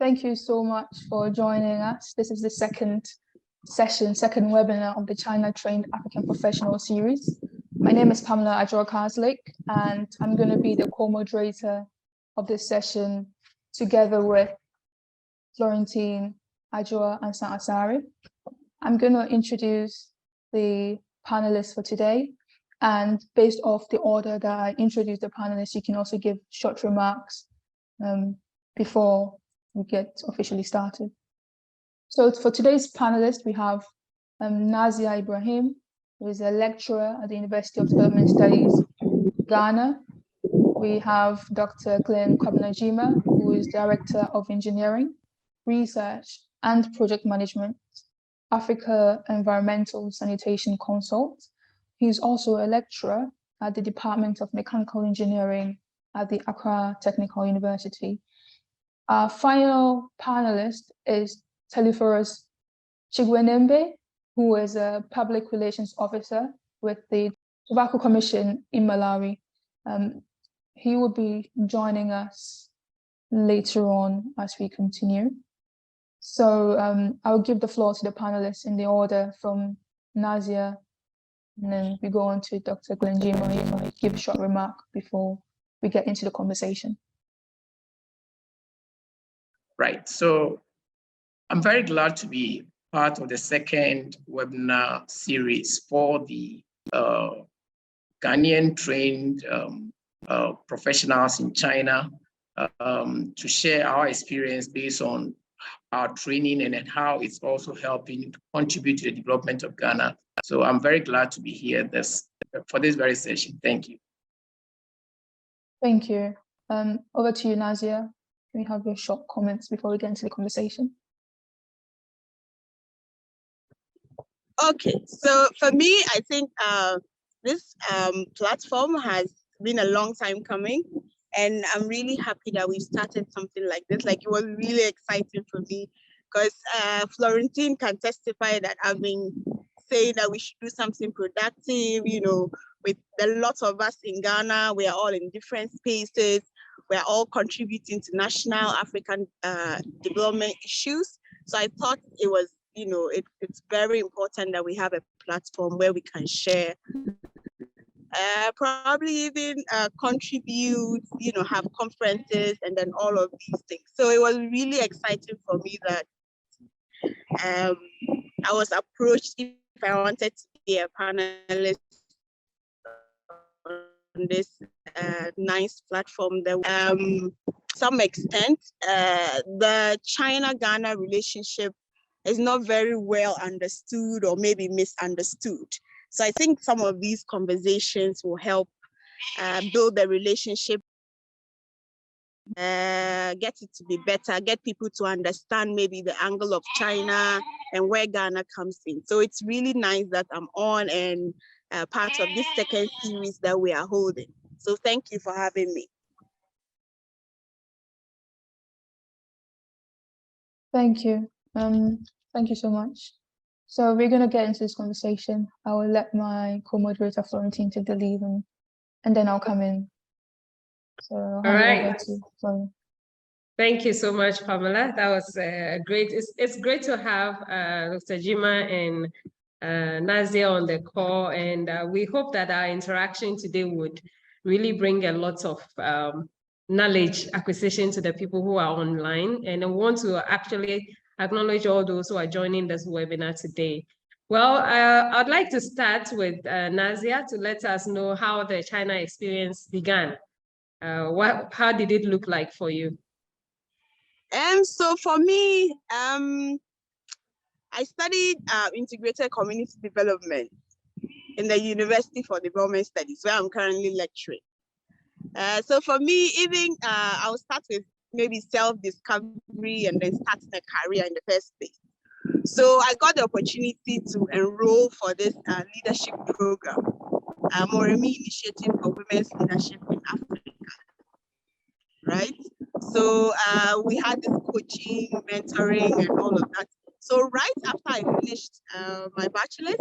Thank you so much for joining us. This is the second webinar of the China Trained African Professional Series. My name is Pamela Ajor-Karslake, and I'm going to be the co-moderator of this session together with Florentine, Ajor, and Asari. I'm going to introduce the panelists for today, and based off the order that I introduce the panelists, you can also give short remarks before we get officially started. So for today's panelists, we have Nazia Ibrahim, who is a lecturer at the University of Development Studies, Ghana. We have Dr. Glenn Kwabnajima, who is Director of Engineering, Research and Project Management, Africa Environmental Sanitation Consult. He's also a lecturer at the Department of Mechanical Engineering at the Accra Technical University. Our final panelist is Telephorus Chigwenembe, who is a public relations officer with the Tobacco Commission in Malawi. He will be joining us later on as we continue. So I'll give the floor to the panelists in the order from Nazia, and then we go on to Dr. Glenn Jima. He might give a short remark before we get into the conversation. Right, so I'm very glad to be part of the second webinar series for the Ghanaian trained professionals in China to share our experience based on our training and how it's also helping to contribute to the development of Ghana. So I'm very glad to be here for this very session. Thank you. Thank you. Over to you, Nazia. Can we have your short comments before we get into the conversation? Okay, so for me, I think this platform has been a long time coming, and I'm really happy that we started something like this. Like, it was really exciting for me because Florentine can testify that I've been saying that we should do something productive, you know, with a lot of us in Ghana. We are all in different spaces. We're all contributing to national African development issues. So I thought it was, you know, it's very important that we have a platform where we can share, probably even contribute, you know, have conferences and then all of these things. So it was really exciting for me that I was approached if I wanted to be a panelist on this nice platform. That some extent, the China-Ghana relationship is not very well understood or maybe misunderstood. So I think some of these conversations will help build the relationship, get it to be better, get people to understand maybe the angle of China and where Ghana comes in. So it's really nice that I'm on and part of this second series that we are holding. So thank you for having me. Thank you. Thank you so much. So we're going to get into this conversation. I will let my co-moderator Florentine take the lead, and then I'll come in. So all right. Sorry. Thank you so much, Pamela. That was great. It's great to have Dr. Jima and Nazia on the call, and we hope that our interaction today would really bring a lot of knowledge acquisition to the people who are online. And I want to actually acknowledge all those who are joining this webinar today. Well, I'd like to start with Nazia to let us know how the China experience began. How did it look like for you? So for me, I studied integrated community development in the University for Development Studies, where I'm currently lecturing. So for me, even I'll start with maybe self-discovery and then starting a career in the first place. So I got the opportunity to enroll for this leadership program, Moremi Initiative for Women's Leadership in Africa, right? So we had this coaching, mentoring, and all of that. So right after I finished my bachelor's,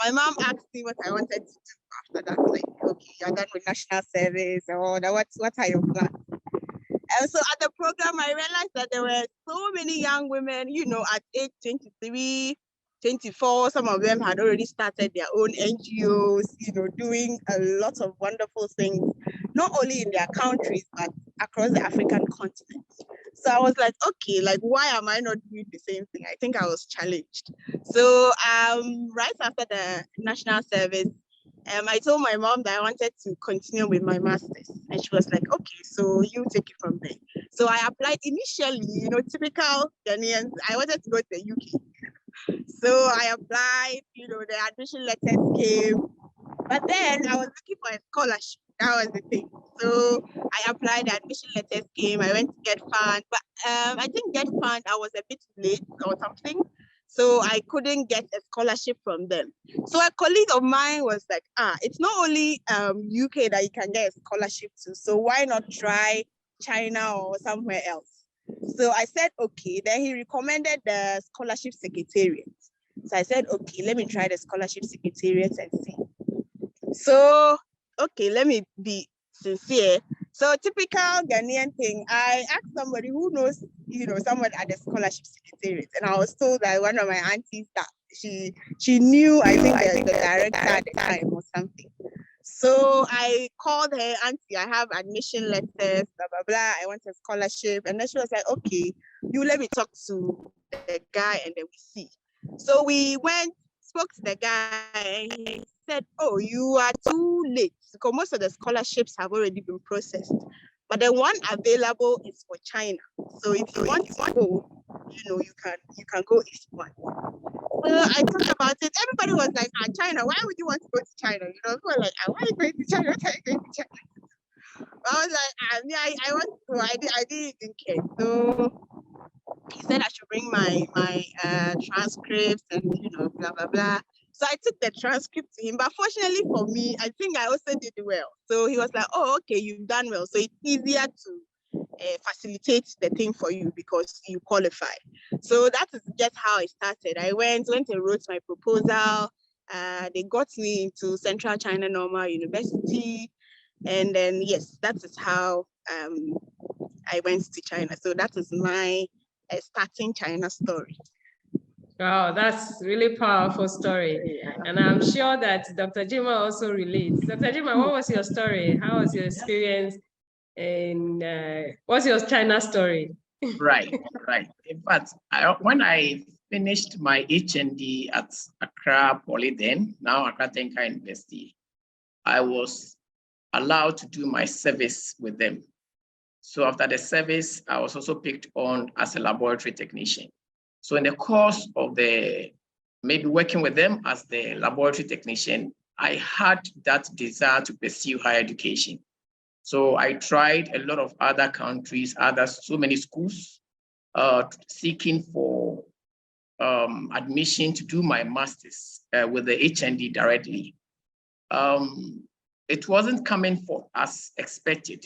my mom asked me what I wanted to do after that. Like, okay, you're done with national service, or what are your plans? And so at the program, I realized that there were so many young women, you know, at age 23, 24, some of them had already started their own NGOs, you know, doing a lot of wonderful things, not only in their countries, but across the African continent. So I was like, okay, like, why am I not doing the same thing? I think I was challenged. So right after the national service, I told my mom that I wanted to continue with my master's. And she was like, okay, so you take it from there. So I applied initially, you know, typical Ghanaians, I wanted to go to the UK. So I applied, you know, the admission letters came, but then I was looking for a scholarship. That was the thing. So I applied, the admission letters came, I went to get fund, but I didn't get fund, I was a bit late or something. So I couldn't get a scholarship from them. So a colleague of mine was like, it's not only UK that you can get a scholarship to, so why not try China or somewhere else? So I said, okay. Then he recommended the scholarship secretariat. So I said, okay, let me try the scholarship secretariat and see. So, okay, let me be sincere. So typical Ghanaian thing, I asked somebody who knows, you know, someone at the scholarship secretariat, and I was told that one of my aunties that she knew, I think the director at the time or something. So I called her, auntie, I have admission letters, blah, blah, blah. I want a scholarship. And then she was like, okay, you let me talk to the guy and then we see. So we went, spoke to the guy, and he said, oh, you are too late because most of the scholarships have already been processed. But the one available is for China. So if you want to go, you know, you can go if you want. Well, I talked about it. Everybody was like, China, why would you want to go to China? You know, people were like, why are you going to China? Why are you going to China? I was like, I want to go. I didn't even care. So he said I should bring my transcripts and, you know, blah, blah, blah. So I took the transcript to him. But fortunately for me, I think I also did well. So he was like, oh, okay, you've done well. So it's easier to facilitate the thing for you because you qualify. So that is just how I started. I went and wrote my proposal. They got me into Central China Normal University. And then, yes, that is how I went to China. So that is my starting China story. Wow, that's really powerful story. And I'm sure that Dr. Jima also relates. Dr. Jima, what was your story? How was your experience? And what's your China story? Right. In fact, when I finished my HND at Accra Poly then, now Accra Tenka University, I was allowed to do my service with them. So after the service, I was also picked on as a laboratory technician. So in the course of maybe working with them as the laboratory technician, I had that desire to pursue higher education. So I tried a lot of other countries, so many schools, seeking for admission to do my master's with the HND directly. It wasn't coming forth as expected.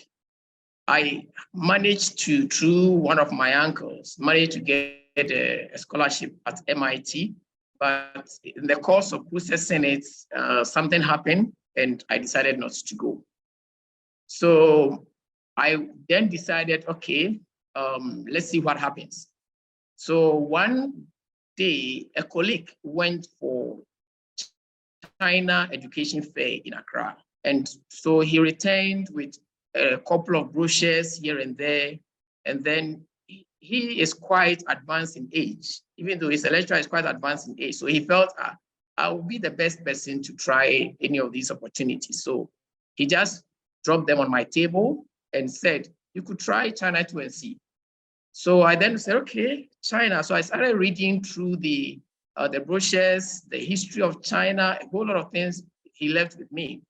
I managed to, through one of my uncles, to get a scholarship at MIT, but in the course of processing it, something happened and I decided not to go. So I then decided, okay, let's see what happens. So one day, a colleague went for China Education Fair in Accra. And so he returned with a couple of brochures here and there. And then he is quite advanced in age, even though his lecturer is quite advanced in age. So he felt, I will be the best person to try any of these opportunities. So he just dropped them on my table and said, you could try China 2 and see. So I then said, okay, China. So I started reading through the brochures, the history of China, a whole lot of things he left with me.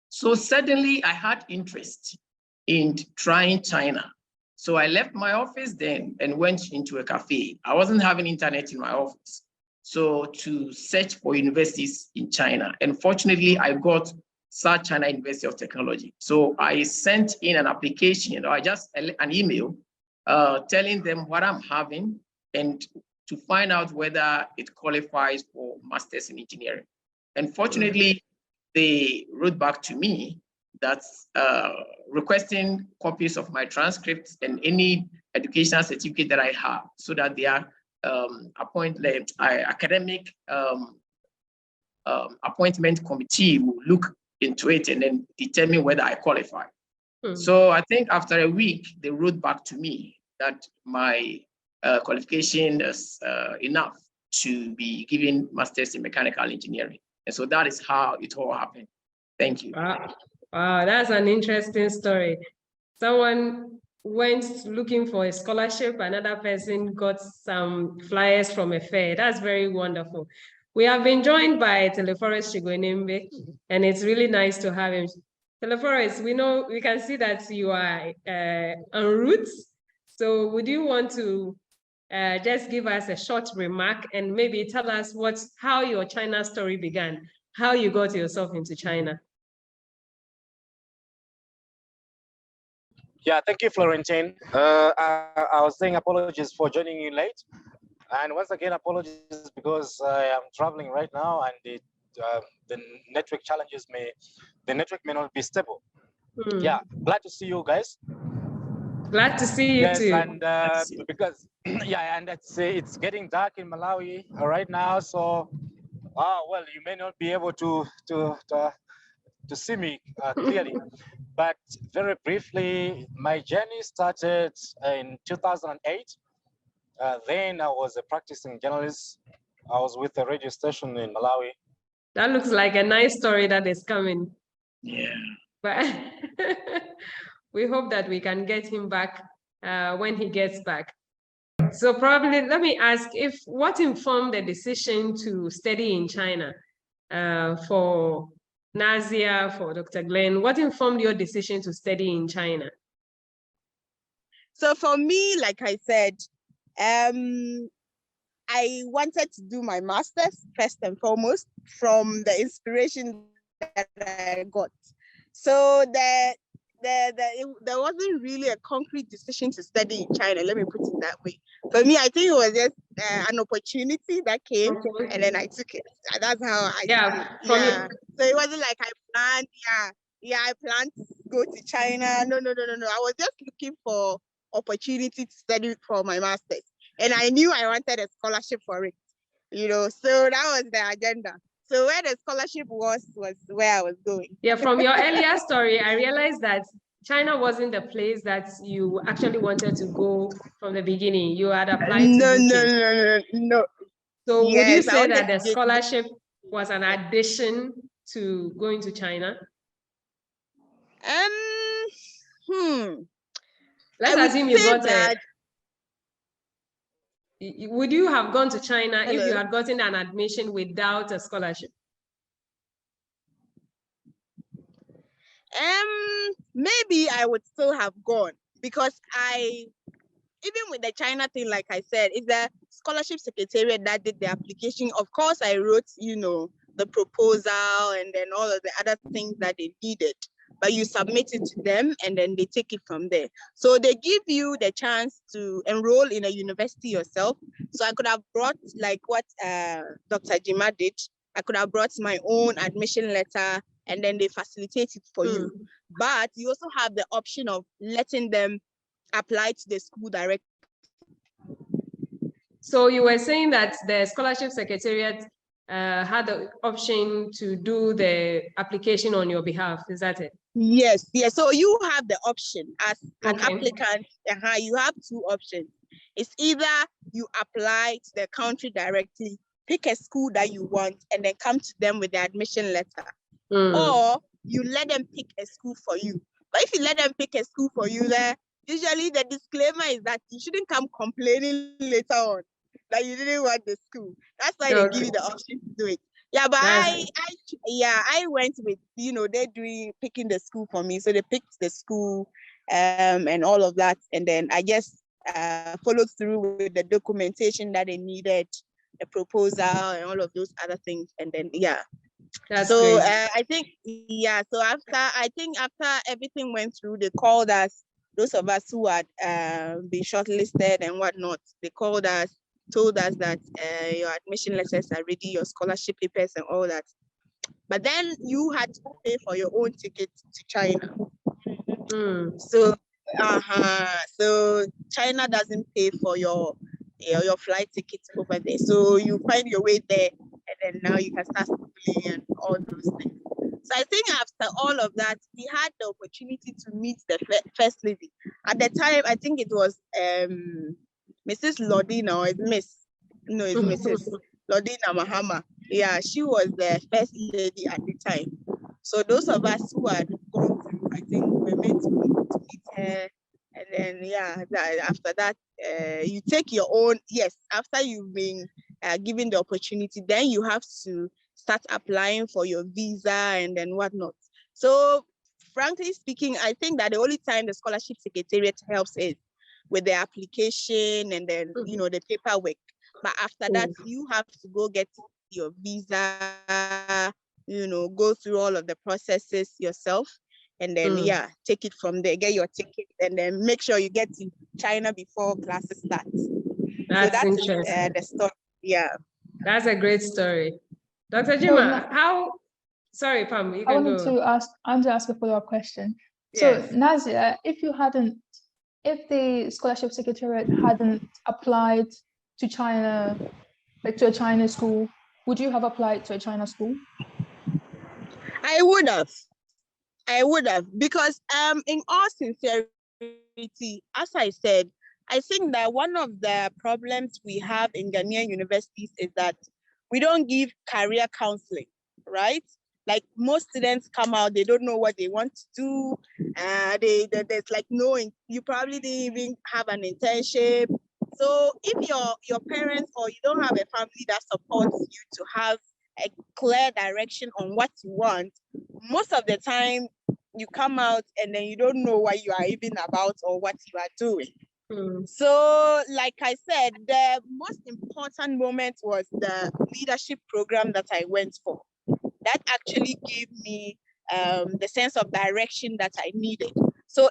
So suddenly I had interest in trying China. So I left my office then and went into a cafe. I wasn't having internet in my office. So to search for universities in China. And fortunately, I got South China University of Technology. So I sent in an application, or just an email telling them what I'm having and to find out whether it qualifies for Masters in Engineering. And fortunately, they wrote back to me that's requesting copies of my transcripts and any educational certificate that I have, so that their academic appointment committee will look into it and then determine whether I qualify. So I think after a week, they wrote back to me that my qualification is enough to be given masters in mechanical engineering. And so that is how it all happened. Thank you. Wow, that's an interesting story. Someone went looking for a scholarship, another person got some flyers from a fair. That's very wonderful. We have been joined by Teleforest Chigwenembe, and it's really nice to have him. Teleforest, we can see that you are en route. So would you want to just give us a short remark and maybe tell us how your China story began, how you got yourself into China? Yeah, thank you, Florentine. I was saying apologies for joining you late. And once again, apologies because I am traveling right now and the network challenges the network may not be stable. Yeah, glad to see you guys. Glad to see you too. And because yeah, and it's getting dark in Malawi right now, so well, you may not be able to see me clearly. But very briefly, my journey started in 2008. Then I was a practicing journalist. I was with a radio station in Malawi. That looks like a nice story that is coming. Yeah. But we hope that we can get him back when he gets back. So probably, let me ask, what informed the decision to study in China for Nazia, for Dr. Glenn? What informed your decision to study in China? So for me, like I said, I wanted to do my master's first and foremost from the inspiration that I got. So there wasn't really a concrete decision to study in China. Let me put it that way. For me, I think it was just an opportunity that came, and then I took it. That's how I did it. Yeah. So it wasn't like I planned. I planned to go to China. No. I was just looking for opportunity to study for my master's, and I knew I wanted a scholarship for it. So that was the agenda. So where the scholarship was where I was going. Yeah, from your earlier story, I realized that China wasn't the place that you actually wanted to go from the beginning. You had applied to No. So would you say that the scholarship was an addition to going to China? Let's assume you got that. Would you have gone to China if you had gotten an admission without a scholarship? Maybe I would still have gone, because even with the China thing, like I said, it's the scholarship secretariat that did the application. Of course, I wrote, the proposal and then all of the other things that they needed, but you submit it to them and then they take it from there. So they give you the chance to enroll in a university yourself. So I could have brought, like what Dr. Jima did, I could have brought my own admission letter and then they facilitate it for you. But you also have the option of letting them apply to the school directly. So you were saying that the scholarship secretariat had the option to do the application on your behalf, is that it? Yes. So you have the option as an applicant. You have two options. It's either you apply to the country directly, pick a school that you want, and then come to them with the admission letter. Or you let them pick a school for you. But if you let them pick a school for you, usually the disclaimer is that you shouldn't come complaining later on that you didn't want the school. That's why they give you the option to do it. Yeah, but I went with, they're picking the school for me. So they picked the school and all of that. And then I just followed through with the documentation that they needed, the proposal and all of those other things. And then, That's so great. I think, so after everything went through, they called us, those of us who had been shortlisted and whatnot, they called us, told us that your admission letters are ready, your scholarship papers and all that. but then you had to pay for your own ticket to China. Mm. So China doesn't pay for your flight tickets over there. So you find your way there, and then now you can start schooling and all those things. So I think after all of that, we had the opportunity to meet the first lady. At the time, I think it was Mrs. Lodina, or it's Miss. No, it's Mrs. Lodina Mahama. Yeah, she was the first lady at the time. So those of us who had gone through, I think we were meant to meet her. And then, yeah, after that, you take your own, yes, after you've been given the opportunity, then you have to start applying for your visa and then whatnot. So frankly speaking, I think that the only time the scholarship secretariat helps is with the application and then, the paperwork. But after that, you have to go get your visa, go through all of the processes yourself. And then, take it from there, get your ticket, and then make sure you get to China before classes start. That's So interesting. The story. Yeah. That's a great story. Dr. So Jima, sorry, Pam, you can go. I want to ask a follow-up question. Yes. So Nazia, if the scholarship secretariat hadn't applied to China, like to a China school, would you have applied to a China school? I would have, because in all sincerity, as I said, I think that one of the problems we have in Ghanaian universities is that we don't give career counseling, right? Like most students come out, they don't know what they want to do. There's like you probably didn't even have an internship. So if your parents or you don't have a family that supports you to have a clear direction on what you want, most of the time you come out and then you don't know what you are even about or what you are doing. So, like I said, the most important moment was the leadership program that I went for. That actually gave me the sense of direction that I needed. So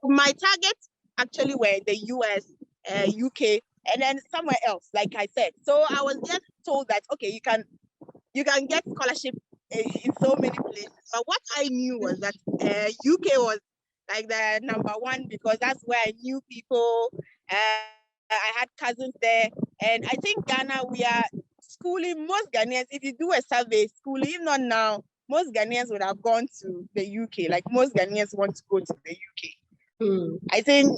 my targets actually were the US, UK, and then somewhere else, like I said. So I was just told that, okay, you can get scholarship in so many places. But what I knew was that UK was like the number one, because that's where I knew people. I had cousins there. And I think Ghana, we are schooling most Ghanaians. If you do a survey, schooling, if not now, most Ghanaians would have gone to the UK. Like most Ghanaians want to go to the UK. I think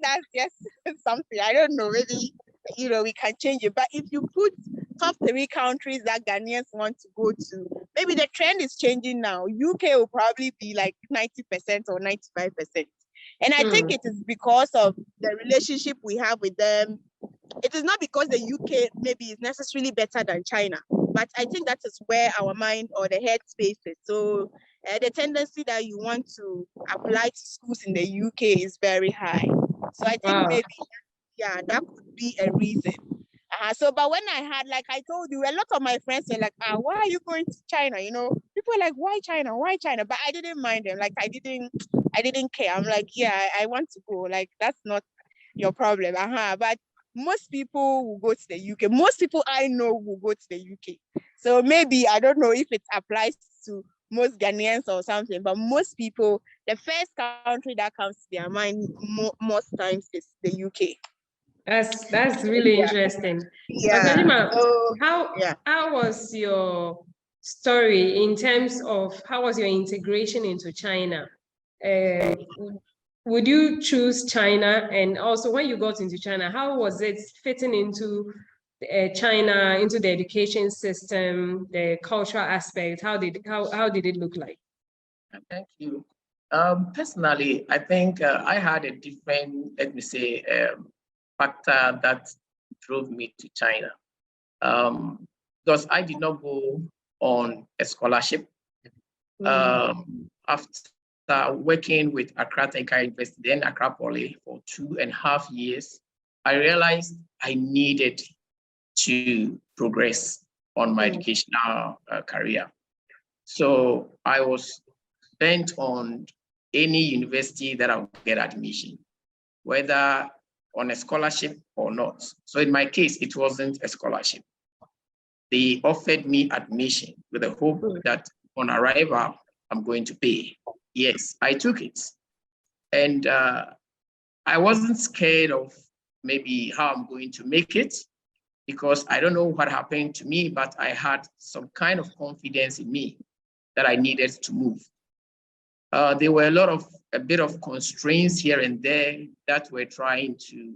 that's just something. I don't know, maybe we can change it. But if you put top 3 countries that Ghanaians want to go to, maybe the trend is changing now. UK will probably be like 90% or 95%. And I think it is because of the relationship we have with them. It is not because the UK maybe is necessarily better than China, but I think that is where our mind or the head space is. So the tendency that you want to apply to schools in the UK is very high. So I think maybe, that could be a reason. But when I had, like I told you, a lot of my friends were like, why are you going to China? People are like, why China? Why China? But I didn't mind them. Like I didn't care. I'm like, yeah, I want to go. Like, that's not your problem. But most people will go to the UK. Most people I know will go to the UK. So maybe, I don't know if it applies to most Ghanaians or something, but most people, the first country that comes to their mind most times is the UK. That's really interesting. Yeah. Dr. Jima, how was your story in terms of how was your integration into China? Would you choose China? And also, when you got into China, how was it fitting into China, into the education system, the cultural aspect? How did it look like? Thank you. Personally, I think I had a different, let me say, factor that drove me to China. Because I did not go on a scholarship. After working with Accra Technical University, then Accra Poly, for 2.5 years, I realized I needed to progress on my educational career. So I was bent on any university that I would get admission, whether on a scholarship or not. So in my case, it wasn't a scholarship. they offered me admission with the hope that on arrival, I'm going to pay. Yes, I took it. And I wasn't scared of maybe how I'm going to make it, because I don't know what happened to me, but I had some kind of confidence in me that I needed to move. There were a bit of constraints here and there that were trying to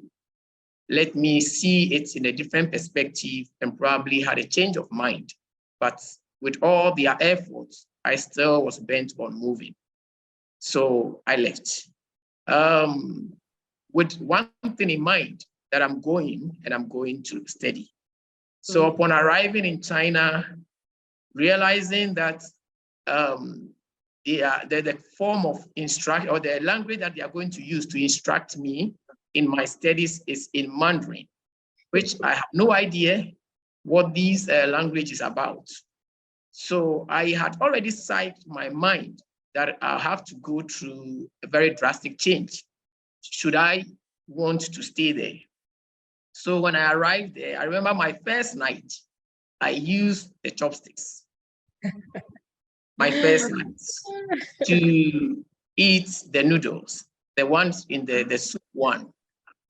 let me see it in a different perspective, and probably had a change of mind. But with all their efforts, I still was bent on moving. So I left. With one thing in mind, that I'm going to study. So upon arriving in China, realizing that the form of instruction, or the language that they are going to use to instruct me in my studies, is in Mandarin, which I have no idea what this language is about. So I had already psyched my mind that I have to go through a very drastic change should I want to stay there. So when I arrived there, I remember my first night, I used the chopsticks. My first night to eat the noodles, the ones in the soup one.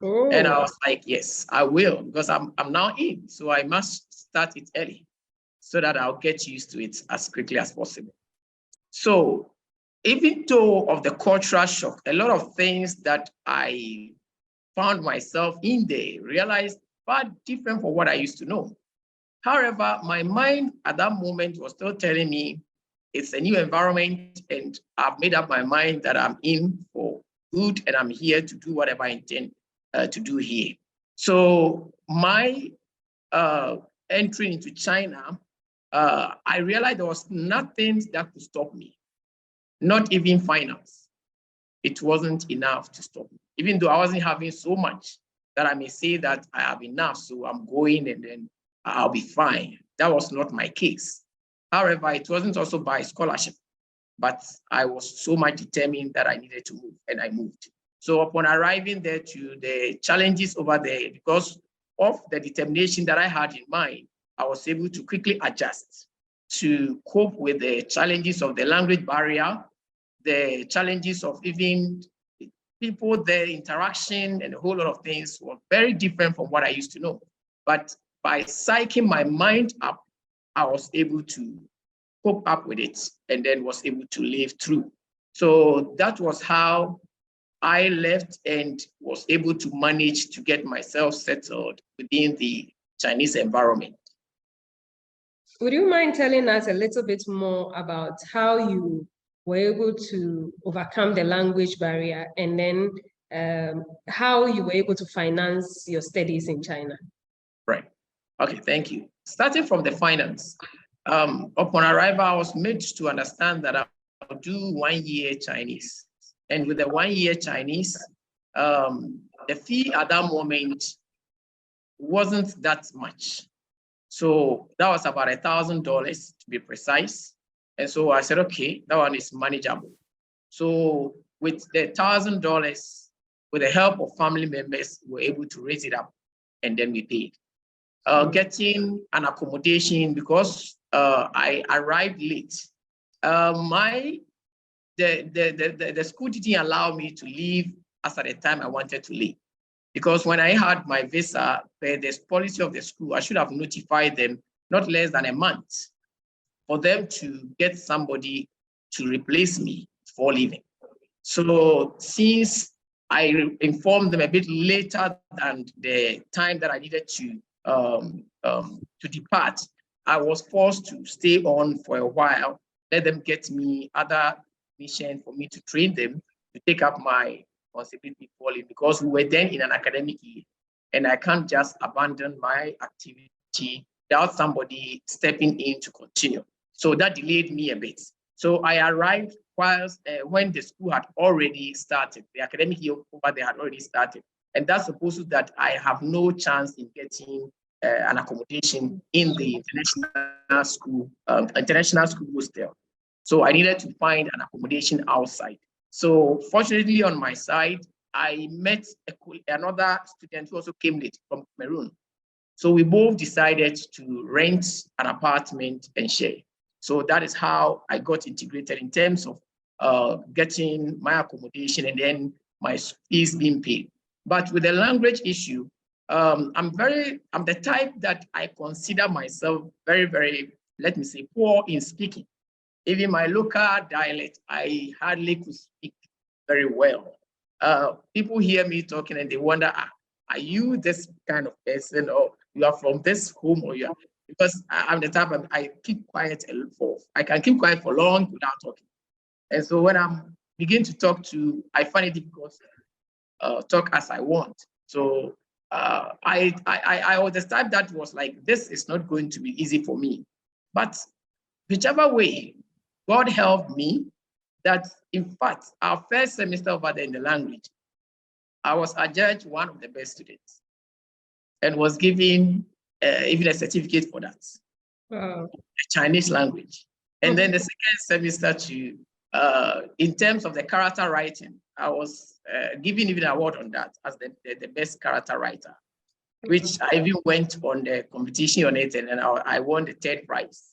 Oh. And I was like, yes, I will, because I'm now in, so I must start it early so that I'll get used to it as quickly as possible. So even though of the cultural shock, a lot of things that I found myself in there realized far different from what I used to know. However, my mind at that moment was still telling me it's a new environment, and I've made up my mind that I'm in for good, and I'm here to do whatever I intend to do here. So my entry into China, I realized there was nothing that could stop me, not even finance. It wasn't enough to stop me, even though I wasn't having so much that I may say that I have enough, so I'm going and then I'll be fine. That was not my case. However, it wasn't also by scholarship, but I was so much determined that I needed to move, and I moved. So upon arriving there, to the challenges over there, because of the determination that I had in mind, I was able to quickly adjust to cope with the challenges of the language barrier, the challenges of even people, their interaction, and a whole lot of things were very different from what I used to know. But by psyching my mind up, I was able to cope up with it, and then was able to live through. So that was how I left, and was able to manage to get myself settled within the Chinese environment. Would you mind telling us a little bit more about how you were able to overcome the language barrier, and then how you were able to finance your studies in China? Right. Okay, thank you. Starting from the finance, upon arrival, I was made to understand that I'll do 1 year Chinese. And with the 1 year Chinese, the fee at that moment wasn't that much. So that was about $1,000 to be precise. And so I said, okay, that one is manageable. So with the $1,000, with the help of family members, we were able to raise it up, and then we paid. Getting an accommodation, because I arrived late. The school didn't allow me to leave as at the time I wanted to leave. Because when I had my visa, the policy of the school, I should have notified them not less than a month for them to get somebody to replace me before leaving. So since I informed them a bit later than the time that I needed to depart, I was forced to stay on for a while, let them get me other mission for me to train them to take up my responsibility for it, because we were then in an academic year, and I can't just abandon my activity without somebody stepping in to continue. So that delayed me a bit. So I arrived whilst when the school had already started, the academic year over there had already started. And that supposes that I have no chance in getting an accommodation in the international school hostel. So I needed to find an accommodation outside. So fortunately on my side, I met another student who also came late from Cameroon. So we both decided to rent an apartment and share. So that is how I got integrated in terms of getting my accommodation and then my fees being paid. But with the language issue, I'm the type that I consider myself very, very, let me say, poor in speaking. Even my local dialect, I hardly could speak very well. People hear me talking and they wonder, are you this kind of person, or you are from this home, or you are, because I'm the type of, I keep quiet I can keep quiet for long without talking. And so when I'm begin to talk I find it difficult to talk as I want. So I was the type that was like, this is not going to be easy for me. But whichever way, God helped me that, in fact, our first semester over there in the language, I was adjudged one of the best students and was given even a certificate for that. Wow. Chinese language. And then the second semester in terms of the character writing, I was given even an award on that as the best character writer, which I even went on the competition on it, and then I won the third prize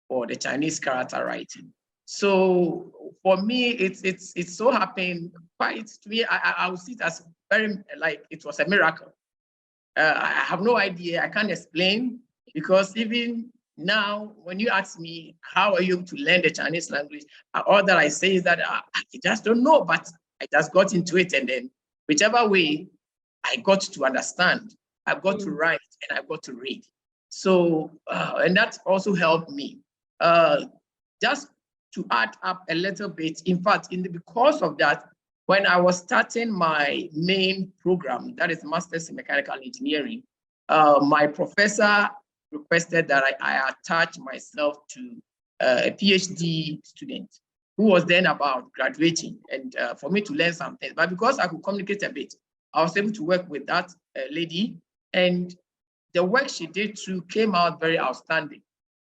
for the Chinese character writing. So for me, it's so happened quite to me. I would see it as very, like, it was a miracle. I have no idea. I can't explain, because even now, when you ask me, how are you to learn the Chinese language? All that I say is that I just don't know, but I just got into it. And then whichever way, I got to understand, I've got to write, and I've got to read. So, and that also helped me. Just to add up a little bit, in fact, because of that, when I was starting my main program, that is Master's in Mechanical Engineering, my professor requested that I attach myself to a PhD student who was then about graduating, and for me to learn something. But because I could communicate a bit, I was able to work with that lady, and the work she did too came out very outstanding.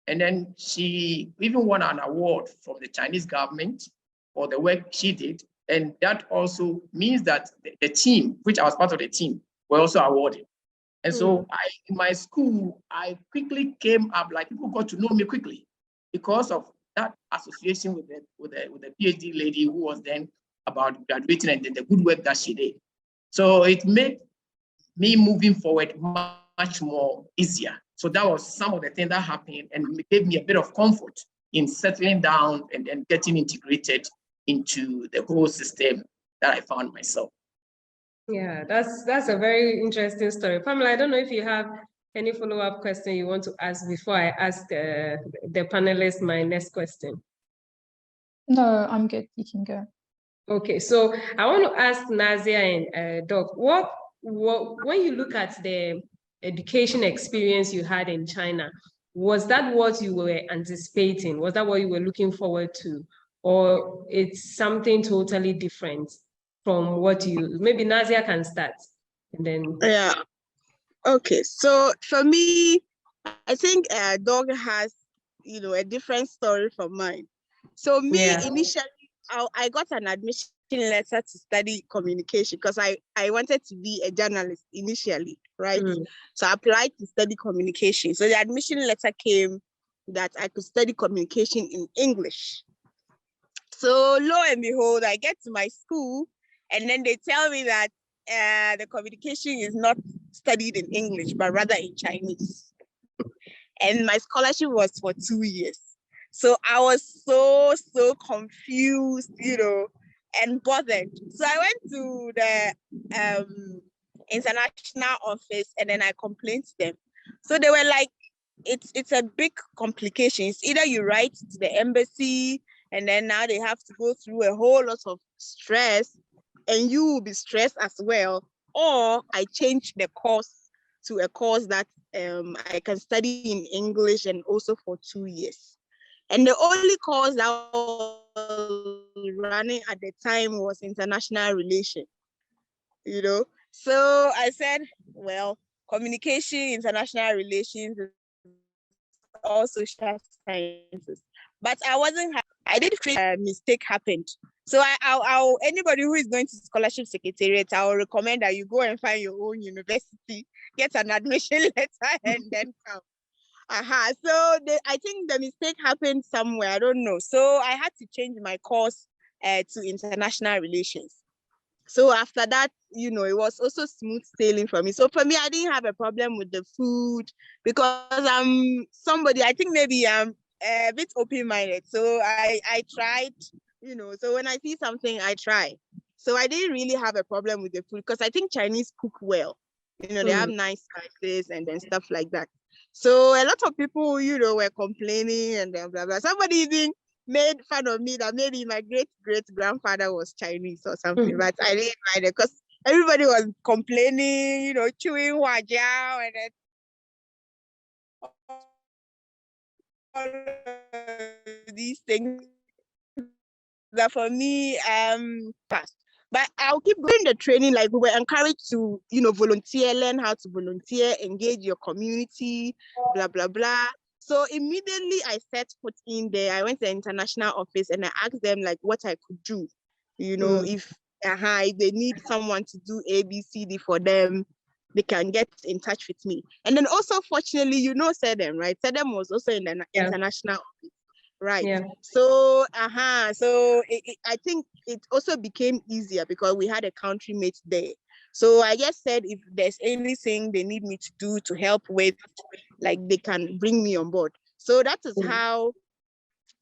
And then she even won an award from the Chinese government for the work she did. And that also means that the team, which I was part of the team, were also awarded. And so in my school, I quickly came up, like, people got to know me quickly because of that association with the PhD lady who was then about graduating, and then the good work that she did. So it made me moving forward much more easier. So that was some of the things that happened, and it gave me a bit of comfort in settling down and getting integrated into the whole system that I found myself. Yeah, that's a very interesting story. Pamela, I don't know if you have any follow-up question you want to ask before I ask the panelists my next question. No, I'm good. You can go. Okay, so I want to ask Nazia and Doc, what when you look at the education experience you had in China, was that what you were anticipating? Was that what you were looking forward to? Or it's something totally different from what maybe Nazia can start and then. Yeah. Okay, so for me, I think Doc has, a different story from mine. So initially, I got an admission letter to study communication because I wanted to be a journalist initially, right? So I applied to study communication. So the admission letter came that I could study communication in English. So lo and behold, I get to my school, and then they tell me that the communication is not studied in English, but rather in Chinese. And my scholarship was for 2 years. So I was so confused, and bothered. So I went to the international office, and then I complained to them. So they were like, it's a big complication. It's either you write to the embassy, and then now they have to go through a whole lot of stress, and you will be stressed as well, or I change the course to a course that I can study in English and also for 2 years. And the only course that was running at the time was international relations, So I said, well, communication, international relations, all social sciences. But I did create a mistake happened. So I'll anybody who is going to scholarship secretariat, I will recommend that you go and find your own university, get an admission letter, and then come. So I think the mistake happened somewhere. I don't know. So I had to change my course to international relations. So after that, it was also smooth sailing for me. So for me, I didn't have a problem with the food because I'm somebody, I think maybe I'm a bit open-minded. So I tried, so when I see something, I try. So I didn't really have a problem with the food because I think Chinese cook well. They have nice spices and then stuff like that. So a lot of people, were complaining and then blah, blah. Somebody even made fun of me that maybe my great-great-grandfather was Chinese or something, but I didn't mind it because everybody was complaining, chewing huajiao and then all of these things that for me, fast. But I'll keep doing the training. Like we were encouraged to, volunteer, learn how to volunteer, engage your community, blah, blah, blah. So immediately I set foot in there. I went to the international office and I asked them like what I could do. If they need someone to do ABCD for them, they can get in touch with me. And then also, fortunately, SEDEM, right? SEDEM was also in the international office. Right. Yeah. So, so I think it also became easier because we had a country mate there. So I just said, if there's anything they need me to do to help with, like they can bring me on board. So that is how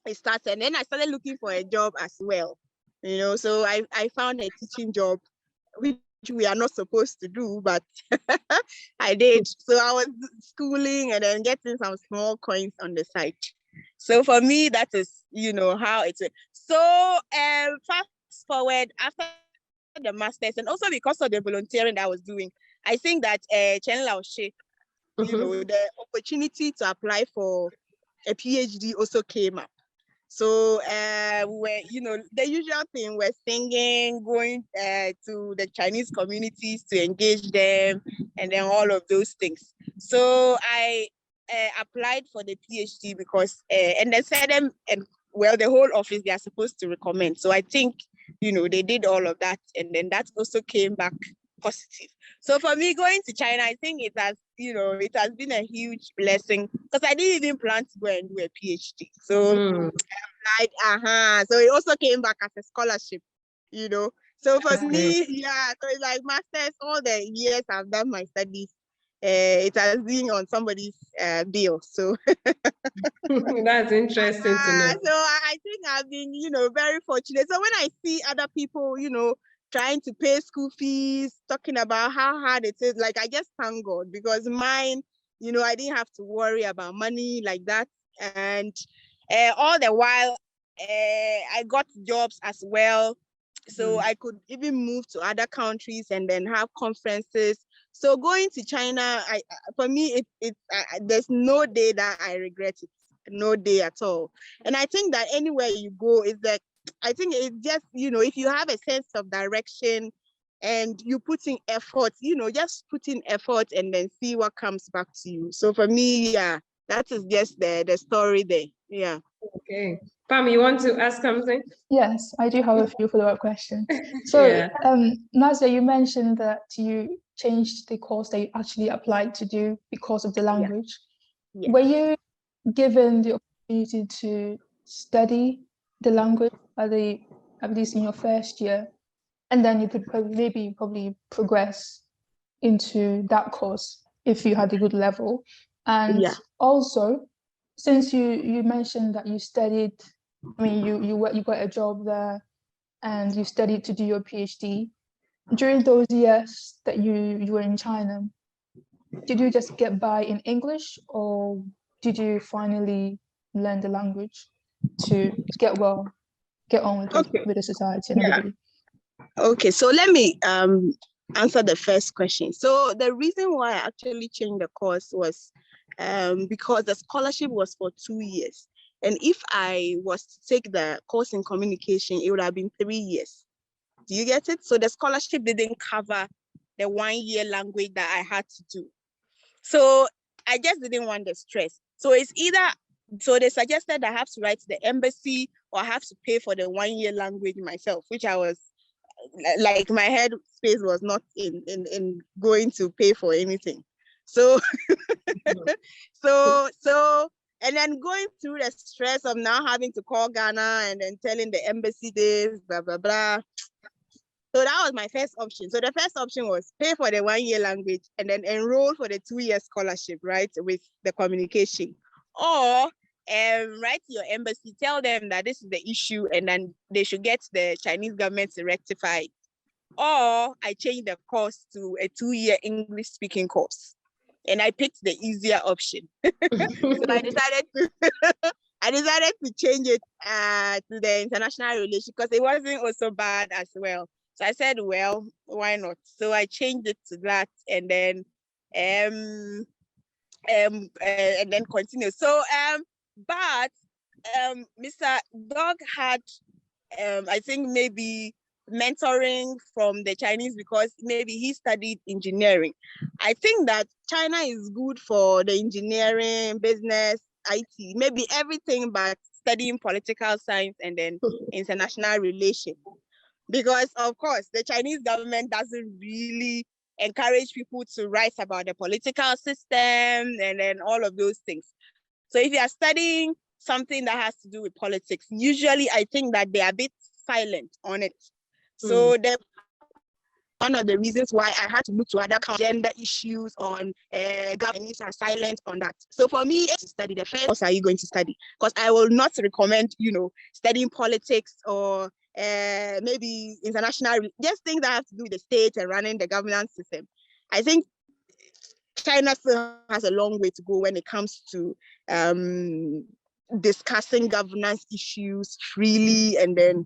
it started. And then I started looking for a job as well. So I found a teaching job, which we are not supposed to do, but I did. So I was schooling and then getting some small coins on the side. So for me, that is, how it is. So fast forward after the master's, and also because of the volunteering that I was doing, I think that Chen Laoshe, the opportunity to apply for a PhD also came up. So we were, the usual thing, we're singing, going to the Chinese communities to engage them, and then all of those things. So I applied for the PhD because, and they said them, and well, the whole office, they are supposed to recommend. So I think, they did all of that. And then that also came back positive. So for me, going to China, I think it has, it has been a huge blessing because I didn't even plan to go and do a PhD. So I applied, so it also came back as a scholarship, So for me, so it's like master's, all the years I've done my studies, it has been on somebody's bill. So that's interesting to know. So I think I've been, very fortunate. So when I see other people, trying to pay school fees, talking about how hard it is, like I just thank God because mine, I didn't have to worry about money like that. And all the while, I got jobs as well. So I could even move to other countries and then have conferences. So going to China, for me, there's no day that I regret it. No day at all. And I think that anywhere you go is that, I think it's just, if you have a sense of direction and you put in effort, just put in effort and then see what comes back to you. So for me, that is just the story there. Yeah. Okay. Pam, you want to ask something? Yes, I do have a few follow-up questions. So, Nazia, you mentioned that you changed the course that you actually applied to do because of the language. Yeah. Were you given the opportunity to study the language at least in your first year, and then you could probably progress into that course if you had a good level? And also, since you mentioned that you studied, I mean, you got a job there and you studied to do your PhD. During those years that you were in China, did you just get by in English, or did you finally learn the language to get on with the society and everybody? Okay, so let me answer the first question. So the reason why I actually changed the course was because the scholarship was for 2 years. And if I was to take the course in communication, it would have been 3 years. Do you get it? So the scholarship didn't cover the 1 year language that I had to do. So I just didn't want the stress. So it's either, so they suggested I have to write to the embassy or I have to pay for the 1 year language myself, which I was like, my head space was not in going to pay for anything. So, and then going through the stress of now having to call Ghana and then telling the embassy this, blah, blah, blah. So that was my first option. So the first option was pay for the 1 year language and then enroll for the 2 year scholarship, right, with the communication. Or write to your embassy, tell them that this is the issue and then they should get the Chinese government to rectify it. Or I changed the course to a 2 year English speaking course. And I picked the easier option. So I decided to change it to the international relations because it wasn't also bad as well. So I said, well, why not? So I changed it to that and then continue. So but Mr. Dog had I think maybe mentoring from the Chinese because maybe he studied engineering. I think that China is good for the engineering, business, IT, maybe everything but studying political science and then international relations. Because of course, the Chinese government doesn't really encourage people to write about the political system and then all of those things. So if you are studying something that has to do with politics, usually I think that they are a bit silent on it. So one of the reasons why I had to look to other gender issues on governments are silent on that. So for me, to study the first course are you going to study? Because I will not recommend, studying politics or maybe international, just things that have to do with the state and running the governance system. I think China still has a long way to go when it comes to discussing governance issues freely and then,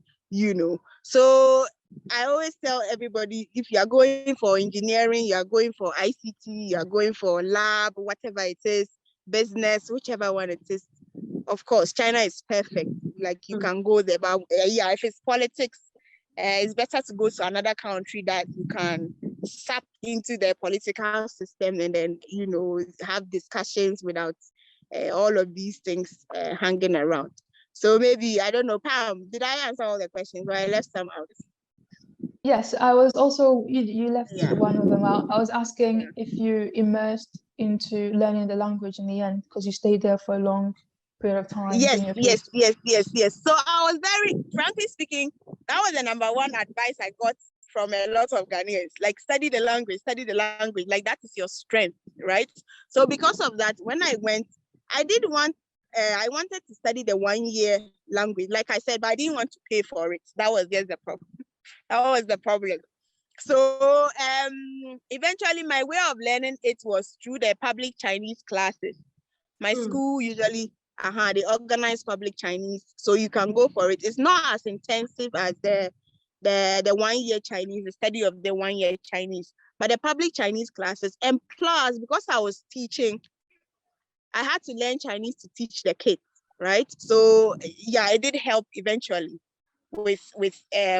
So I always tell everybody, if you are going for engineering, you are going for ICT, you are going for lab, whatever it is, business, whichever one it is, of course, China is perfect. Like you can go there, but if it's politics, it's better to go to another country that you can sap into the political system and then, have discussions without all of these things hanging around. So maybe, I don't know, Pam, did I answer all the questions or I left some out? Yes, I was also, you left one of them out. I was asking if you immersed into learning the language in the end, because you stayed there for a long period of time. Yes. So I was frankly speaking, that was the number one advice I got from a lot of Ghanaians, like study the language, like that is your strength, right? So because of that, when I went, I wanted to study the 1 year language, like I said, but I didn't want to pay for it. That was just the problem. So eventually my way of learning it was through the public Chinese classes. My school usually, they organize public Chinese, so you can go for it. It's not as intensive as the 1 year Chinese, the study of the 1 year Chinese, but the public Chinese classes. And plus, because I was teaching, I had to learn Chinese to teach the kids, right? So yeah, it did help eventually with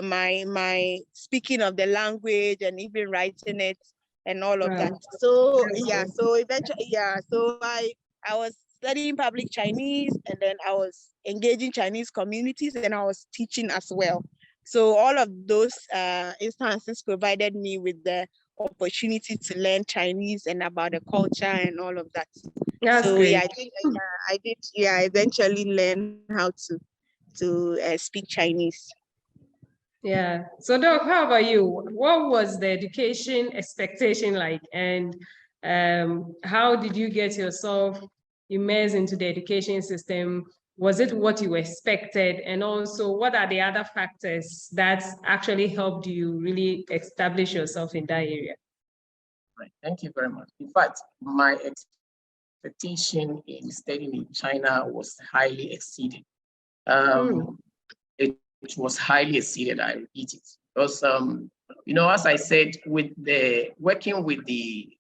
my speaking of the language and even writing it and all of that. So yeah, so eventually, so I was studying public Chinese and then I was engaging Chinese communities and I was teaching as well. So all of those instances provided me with the opportunity to learn Chinese and about the culture and all of that. That's so great. yeah, I did eventually learn how to speak Chinese. Yeah. So Doc, how about you? What was the education expectation like? And how did you get yourself immersed into the education system? Was it what you expected? And also, what are the other factors that actually helped you really establish yourself in that area? Right. Thank you very much. In fact, my expectation in studying in China was highly exceeded. It was highly exceeded, I repeat it. Because, as I said, with the working with the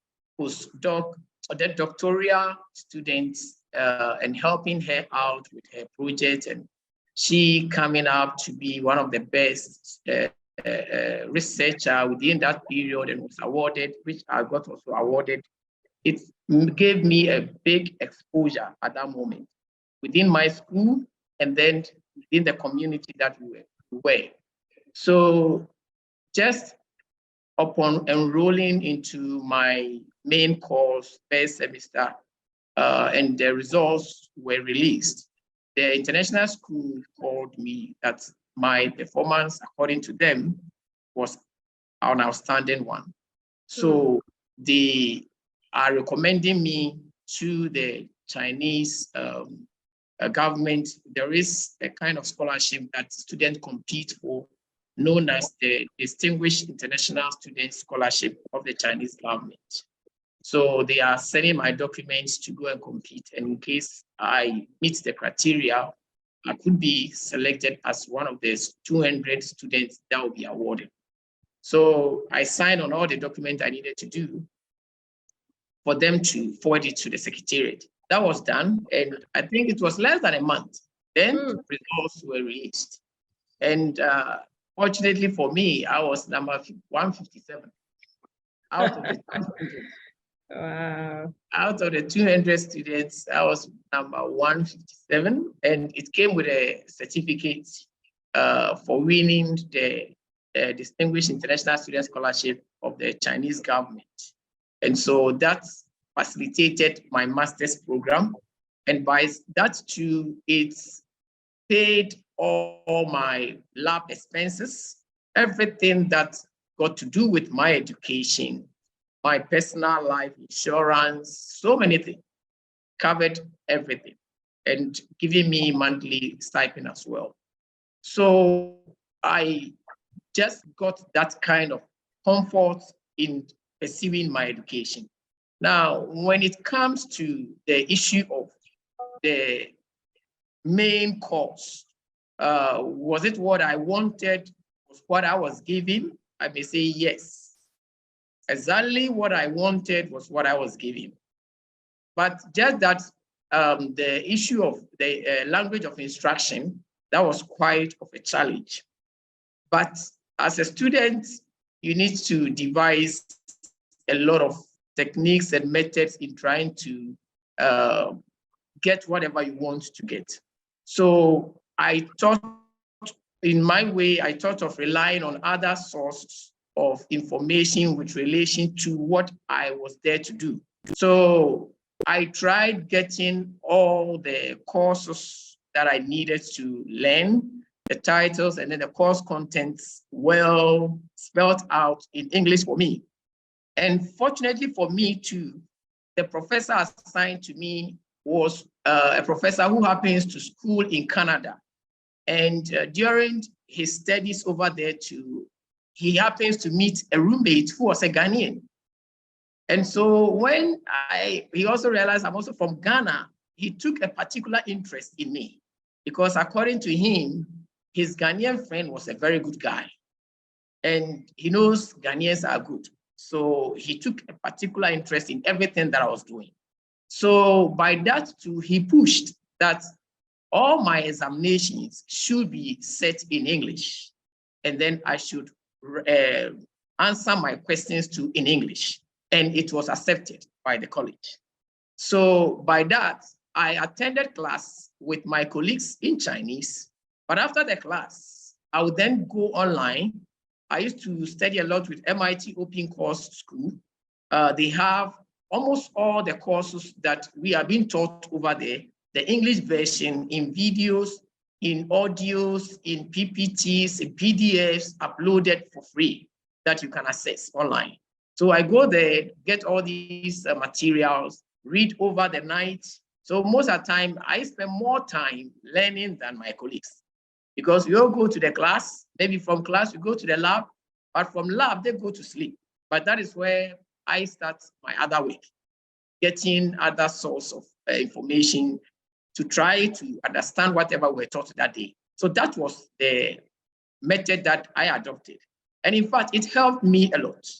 postdoc, the doctoral students and helping her out with her project, and she coming up to be one of the best researcher within that period and was awarded, which I got also awarded. It gave me a big exposure at that moment within my school and then within the community that we were. So just upon enrolling into my main course first semester, and the results were released, the international school called me that my performance, according to them, was an outstanding one. So they are recommending me to the Chinese government. There is a kind of scholarship that students compete for, known as the Distinguished International Student Scholarship of the Chinese government. So they are sending my documents to go and compete. And in case I meet the criteria, I could be selected as one of the 200 students that will be awarded. So I signed on all the documents I needed to do for them to forward it to the secretariat. That was done, and I think it was less than a month. Then results were released. And fortunately for me, I was number 157 out of the 200. Wow. Out of the 200 students, I was number 157, and it came with a certificate for winning the Distinguished International Student Scholarship of the Chinese government. And so that facilitated my master's program. And by that too, it's paid all my lab expenses, everything that got to do with my education, my personal life insurance, so many things, covered everything, and giving me monthly stipend as well. So I just got that kind of comfort in pursuing my education. Now, when it comes to the issue of the main course, was it what I wanted, was what I was given? I may say yes. Exactly what I wanted was what I was given. But just that the issue of the language of instruction, that was quite of a challenge. But as a student, you need to devise a lot of techniques and methods in trying to get whatever you want to get. So I thought, in my way, I thought of relying on other sources of information with relation to what I was there to do. So I tried getting all the courses that I needed to learn, the titles and then the course contents well spelled out in English for me. And fortunately for me too, the professor assigned to me was a professor who happens to school in Canada. And during his studies over there too, he happens to meet a roommate who was a Ghanaian. And so when he also realized I'm also from Ghana, he took a particular interest in me because according to him, his Ghanaian friend was a very good guy. And he knows Ghanaians are good. So he took a particular interest in everything that I was doing. So by that too, he pushed that all my examinations should be set in English. And then I should answer my questions too in English. And it was accepted by the college. So by that, I attended class with my colleagues in Chinese. But after the class, I would then go online. I used to study a lot with MIT Open Course School. They have almost all the courses that we are being taught over there, the English version in videos, in audios, in PPTs, in PDFs uploaded for free that you can access online. So I go there, get all these materials, read over the night. So most of the time, I spend more time learning than my colleagues because we all go to the class, maybe from class we go to the lab, but from lab they go to sleep. But that is where I start my other week, getting other source of information to try to understand whatever we're taught that day. So that was the method that I adopted. And in fact, it helped me a lot.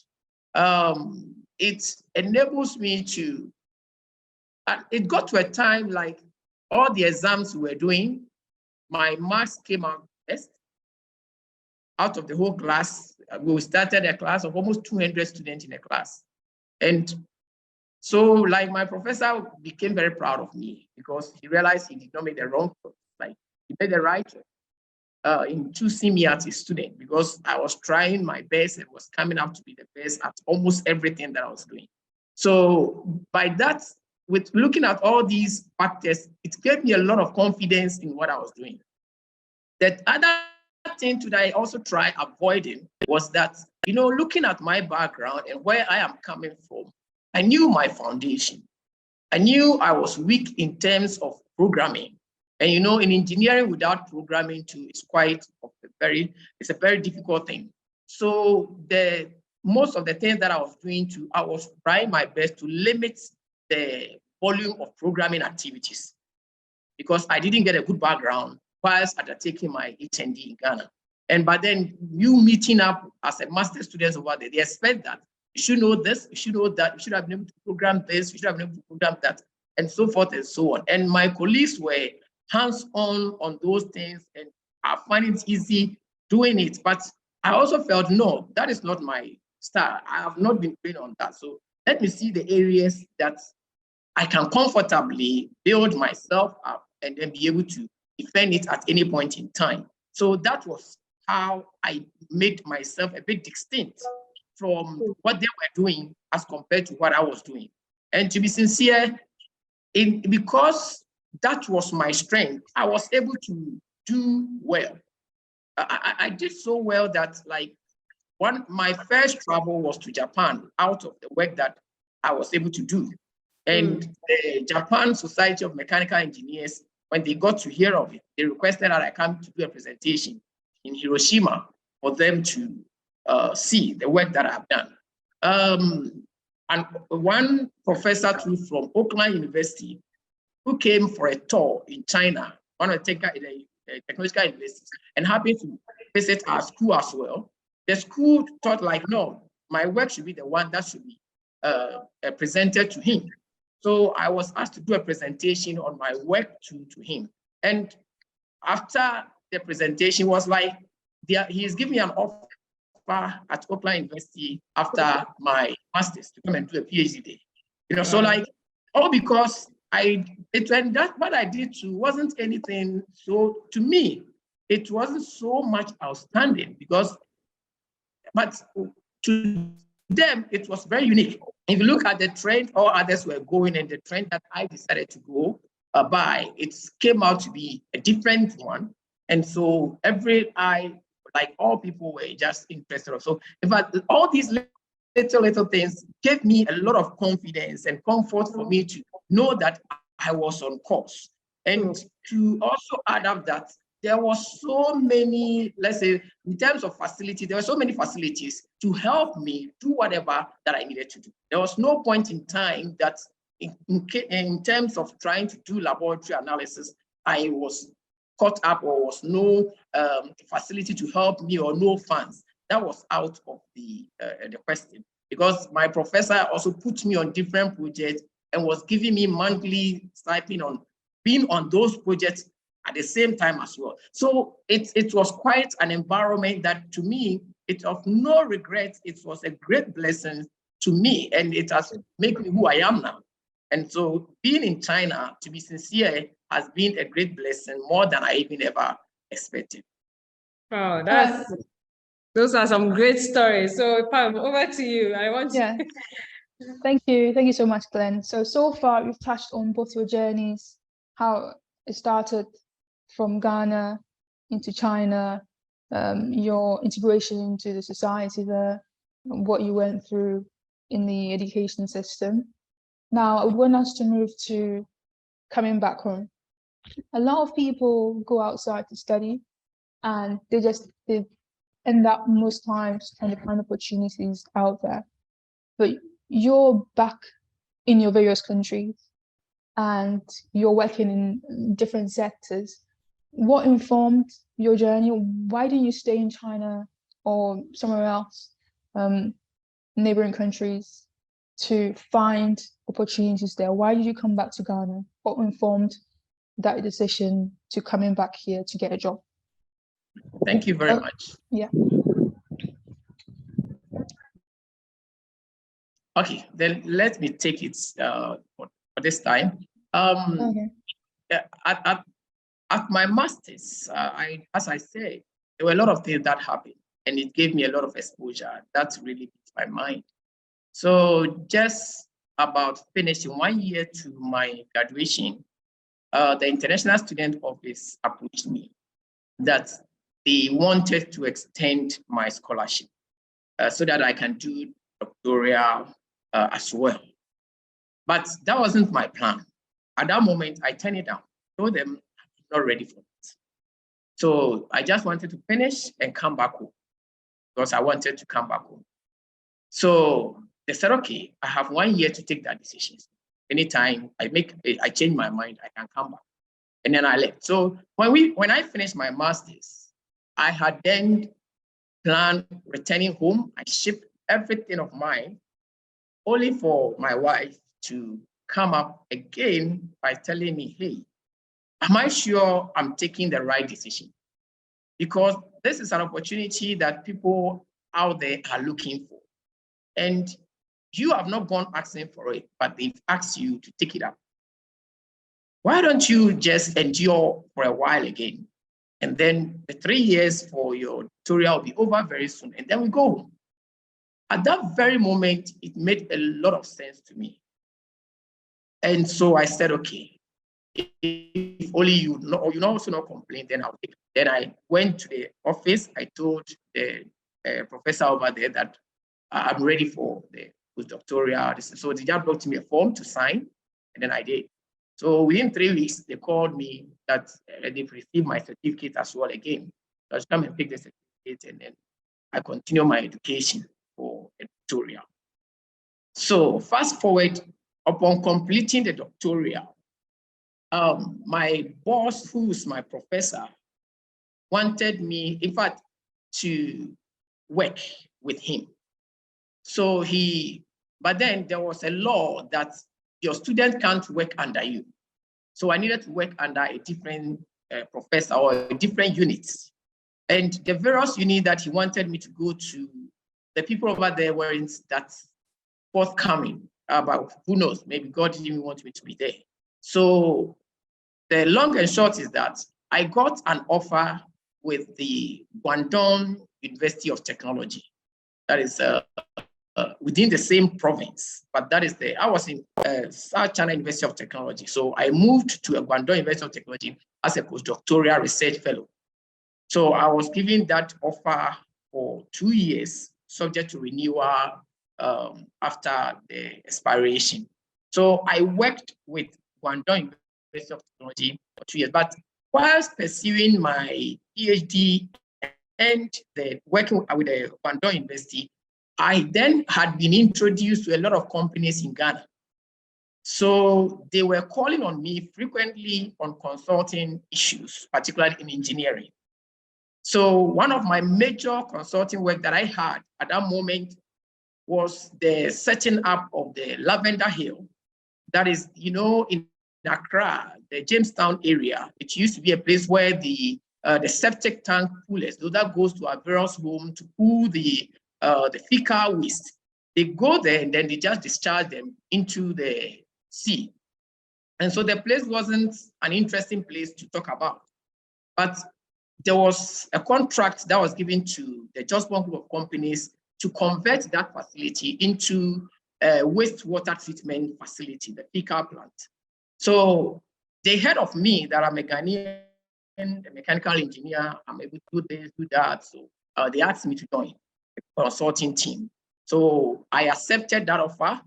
It enables me to, it got to a time like all the exams we were doing, my marks came out best out of the whole class. We started a class of almost 200 students in a class. And so like my professor became very proud of me because he realized he did not make the wrong choice. Like you made the right in choosing me as a student, because I was trying my best and was coming up to be the best at almost everything that I was doing. So by that, with looking at all these factors, it gave me a lot of confidence in what I was doing. That other thing that I also tried avoiding was that, looking at my background and where I am coming from, I knew my foundation. I knew I was weak in terms of programming. And in engineering without programming too is it's a very difficult thing. So most of the things that I was doing I was trying my best to limit the volume of programming activities, because I didn't get a good background whilst undertaking my HND in Ghana. But then you meeting up as a master's student over there, they expect that you should know this, you should know that, you should have been able to program this, you should have been able to program that, and so forth and so on. And my colleagues were hands-on those things, and I find it easy doing it. But I also felt, no, that is not my style. I have not been trained on that. So let me see the areas that I can comfortably build myself up and then be able to defend it at any point in time. So that was how I made myself a bit distinct from what they were doing as compared to what I was doing. And to be sincere, because that was my strength, I was able to do well. I did so well that my first travel was to Japan out of the work that I was able to do. And the Japan Society of Mechanical Engineers, when they got to hear of it, they requested that I come to do a presentation in Hiroshima for them to see the work that I've done. And one professor too from Oakland University, who came for a tour in China, one of the technological universities, and happened to visit our school as well. The school thought no, my work should be the one that should be presented to him. So I was asked to do a presentation on my work to him. And after the presentation was he's giving me an offer at Oakland University after my master's to come and do a PhD there. So all because what I did too wasn't anything. So to me, it wasn't so much outstanding but to them, it was very unique. If you look at the trend all others were going and the trend that I decided to go by, it came out to be a different one. And so all people were just interested. So in fact, all these little things gave me a lot of confidence and comfort for me to know that I was on course. And to also add up that there was so many, let's say, in terms of facility, there were so many facilities to help me do whatever that I needed to do. There was no point in time that in terms of trying to do laboratory analysis, I was caught up or was no facility to help me or no funds. That was out of the question, because my professor also put me on different projects and was giving me monthly stipend on being on those projects at the same time as well. So it was quite an environment that to me, it's of no regret. It was a great blessing to me, and it has made me who I am now. And so being in China, to be sincere, has been a great blessing, more than I even ever expected. Oh, those are some great stories. So Pam, over to you. Thank you so much, Glenn. So far you've touched on both your journeys, how it started from Ghana into China, your integration into the society there, what you went through in the education system. Now I would want us to move to coming back home. A lot of people go outside to study, and they end up most times trying to find opportunities out there. But you're back in your various countries and you're working in different sectors. What informed your journey? Why didn't you stay in China or somewhere else, neighboring countries, to find opportunities there? Why did you come back to Ghana? What informed that decision to coming back here to get a job? Thank you very much. Yeah. Okay, then let me take it for this time. Okay. At my master's, as I said, there were a lot of things that happened, and it gave me a lot of exposure. That really beats my mind. So just about finishing 1 year to my graduation, the International Student Office approached me that they wanted to extend my scholarship so that I can do doctoral as well. But that wasn't my plan. At that moment, I turned it down. Told them I'm not ready for it. So I just wanted to finish and come back home because I wanted to come back home. So they said, okay, I have 1 year to take that decision. Anytime I change my mind, I can come back. And then I left. So when I finished my master's, I had then planned returning home. I shipped everything of mine only for my wife to come up again by telling me, hey, am I sure I'm taking the right decision? Because this is an opportunity that people out there are looking for. And you have not gone asking for it, but they've asked you to take it up. Why don't you just endure for a while again? And then the 3 years for your tutorial will be over very soon, and then we go home. At that very moment, it made a lot of sense to me. And so I said, okay, if only you also not complain, then I'll take it. Then I went to the office. I told the professor over there that I'm ready for the postdoctoral. So they just brought me a form to sign, and then I did. So within 3 weeks, they called me that they've received my certificate as well again. So I come and pick the certificate, and then I continue my education for a doctoral. So fast forward, upon completing the doctoral, my boss, who's my professor, wanted me, in fact, to work with him. So but then there was a law that your student can't work under you. So I needed to work under a different professor or a different unit. And the various unit that he wanted me to go to, the people over there weren't that forthcoming about, who knows, maybe God didn't even want me to be there. So the long and short is that I got an offer with the Guangdong University of Technology. That is within the same province, but that is I was in South China University of Technology. So I moved to a Guangdong University of Technology as a postdoctoral research fellow. So I was given that offer for 2 years, subject to renewal after the expiration. So I worked with Guangdong University of Technology for 2 years, but whilst pursuing my PhD and working with the Guangdong University, I then had been introduced to a lot of companies in Ghana. So they were calling on me frequently on consulting issues, particularly in engineering. So one of my major consulting work that I had at that moment was the setting up of the Lavender Hill. That is, in Accra, the Jamestown area. It used to be a place where the septic tank coolers, so that goes to our various homes to cool the fecal waste. They go there and then they just discharge them into the sea. And so the place wasn't an interesting place to talk about. But there was a contract that was given to the Just One group of companies to convert that facility into a wastewater treatment facility, the fecal plant. So they heard of me that I'm a Ghanaian, a mechanical engineer, I'm able to do this, do that. So they asked me to join the consulting team. So I accepted that offer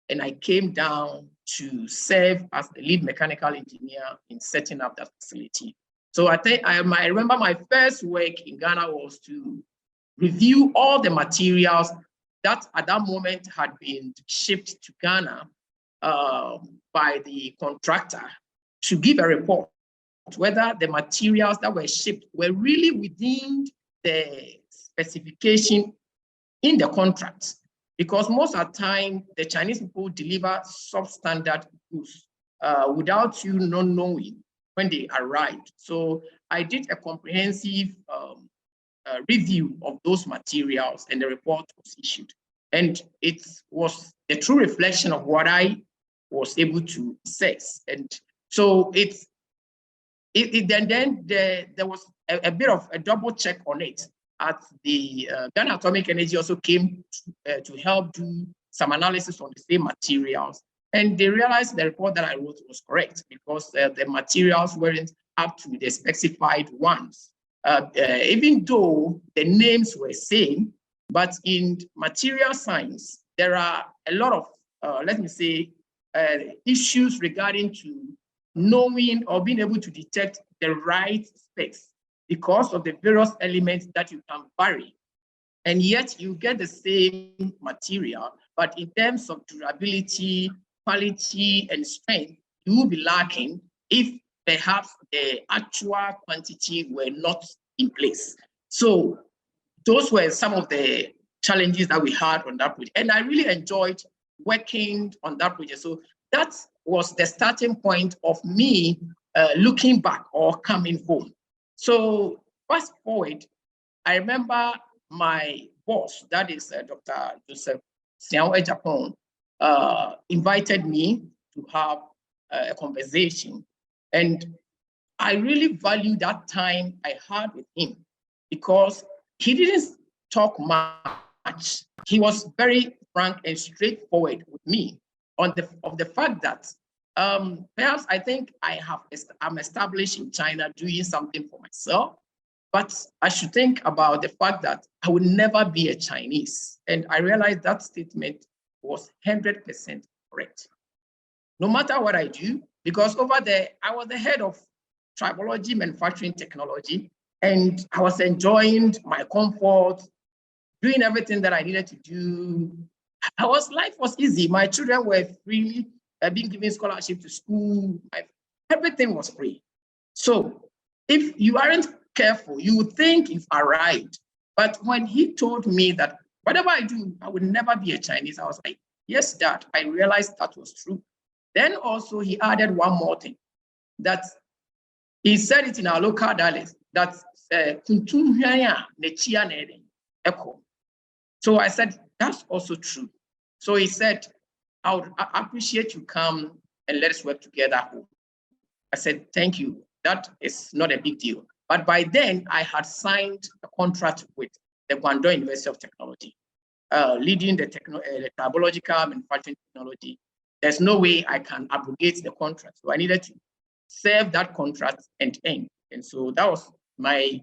and I came down to serve as the lead mechanical engineer in setting up that facility. So I remember my first work in Ghana was to review all the materials that at that moment had been shipped to Ghana by the contractor to give a report whether the materials that were shipped were really within the specification in the contract. Because most of the time, the Chinese people deliver substandard goods without you not knowing when they arrived. So I did a comprehensive review of those materials and the report was issued. And it was a true reflection of what I was able to assess. And so it then there was a bit of a double check on it. At the Ghana Atomic Energy also came to help do some analysis on the same materials. And they realized the report that I wrote was correct because the materials weren't up to the specified ones. Even though the names were same, but in material science, there are a lot of, let me say, issues regarding to knowing or being able to detect the right specs because of the various elements that you can vary. And yet you get the same material, but in terms of durability, quality, and strength, you will be lacking if perhaps the actual quantity were not in place. So those were some of the challenges that we had on that project. And I really enjoyed working on that project. So that was the starting point of me looking back or coming home. So fast forward, I remember my boss, that is Dr. Joseph Siao Japan, invited me to have a conversation. And I really value that time I had with him because he didn't talk much. He was very frank and straightforward with me on the fact that perhaps I think I'm established in China doing something for myself, but I should think about the fact that I would never be a Chinese. And I realized that statement was 100% correct. No matter what I do, because over there, I was the head of tribology manufacturing technology, and I was enjoying my comfort, doing everything that I needed to do. Life was easy. My children were freely being given scholarship to school. Everything was free. So if you aren't careful, you would think you've arrived. But when he told me that whatever I do, I would never be a Chinese, I was like, yes, Dad. I realized that was true. Then also he added one more thing, that he said it in our local dialect, that echo. So I said, that's also true. So he said, I would appreciate you come and let's work together. I said, thank you. That is not a big deal. But by then, I had signed a contract with the Guangdong University of Technology, leading the tribological manufacturing technology. There's no way I can abrogate the contract. So I needed to serve that contract and end. And so that was my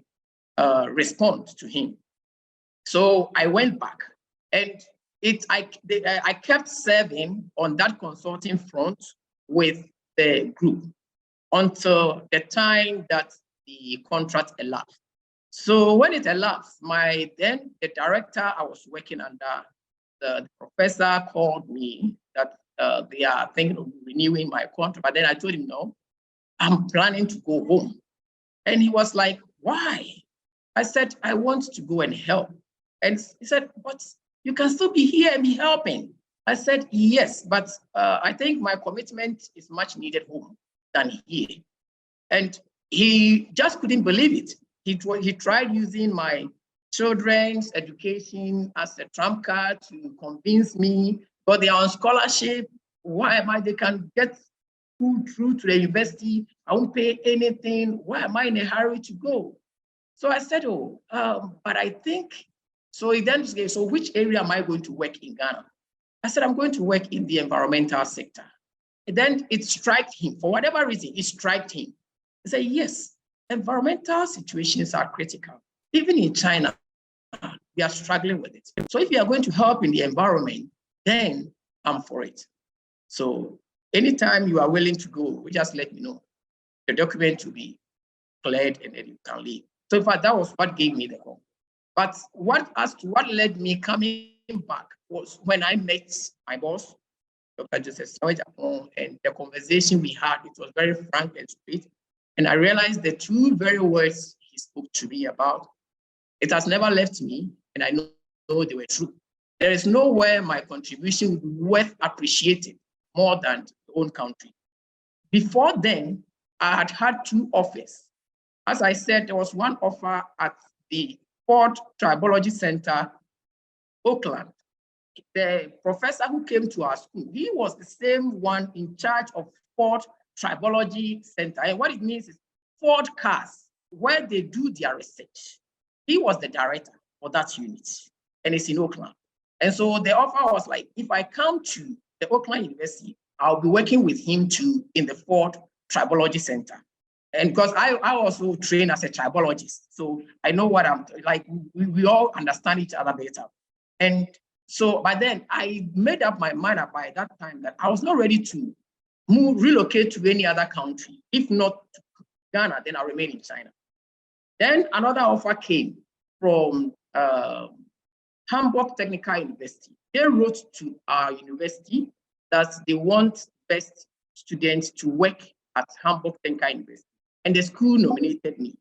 response to him. So I went back, and I kept serving on that consulting front with the group until the time that the contract elapsed. So when it elapsed, the director I was working under, the professor called me that they are thinking of renewing my contract. But then I told him, no, I'm planning to go home. And he was like, why? I said, I want to go and help. And he said, but you can still be here and be helping. I said, yes, but I think my commitment is much needed home than here. And he just couldn't believe it. He tried using my children's education as a trump card to convince me, but they are on scholarship. Why am I? They can get pulled through to the university. I won't pay anything. Why am I in a hurry to go? So I said, but I think, so he then said, so which area am I going to work in Ghana? I said, I'm going to work in the environmental sector. And then it struck him, for whatever reason, it struck him. He said, yes, environmental situations are critical. Even in China, we are struggling with it. So if you are going to help in the environment, then I'm for it. So anytime you are willing to go, just let me know. The document will be cleared and then you can leave. So in fact, that was what gave me the call. But what led me coming back was when I met my boss, Dr. Joseph Siao, and the conversation we had, it was very frank and straight. And I realized the two very words he spoke to me about, it has never left me, and I know they were true. There is nowhere my contribution would be worth appreciating more than the own country. Before then, I had had two offers. As I said, there was one offer at the Ford Tribology Center, Oakland. The professor who came to our school, he was the same one in charge of Ford Tribology Center. And what it means is Ford Cars, where they do their research. He was the director for that unit, and it's in Oakland. And so the offer was like, if I come to the Oakland University, I'll be working with him too in the Ford Tribology Center. And because I also train as a tribologist, so I know what I'm like, we all understand each other better. And so by then I made up my mind by that time that I was not ready to relocate to any other country. If not to Ghana, then I'll remain in China. Then another offer came from Hamburg Technical University. They wrote to our university that they want best students to work at Hamburg Technical University. And the school nominated me,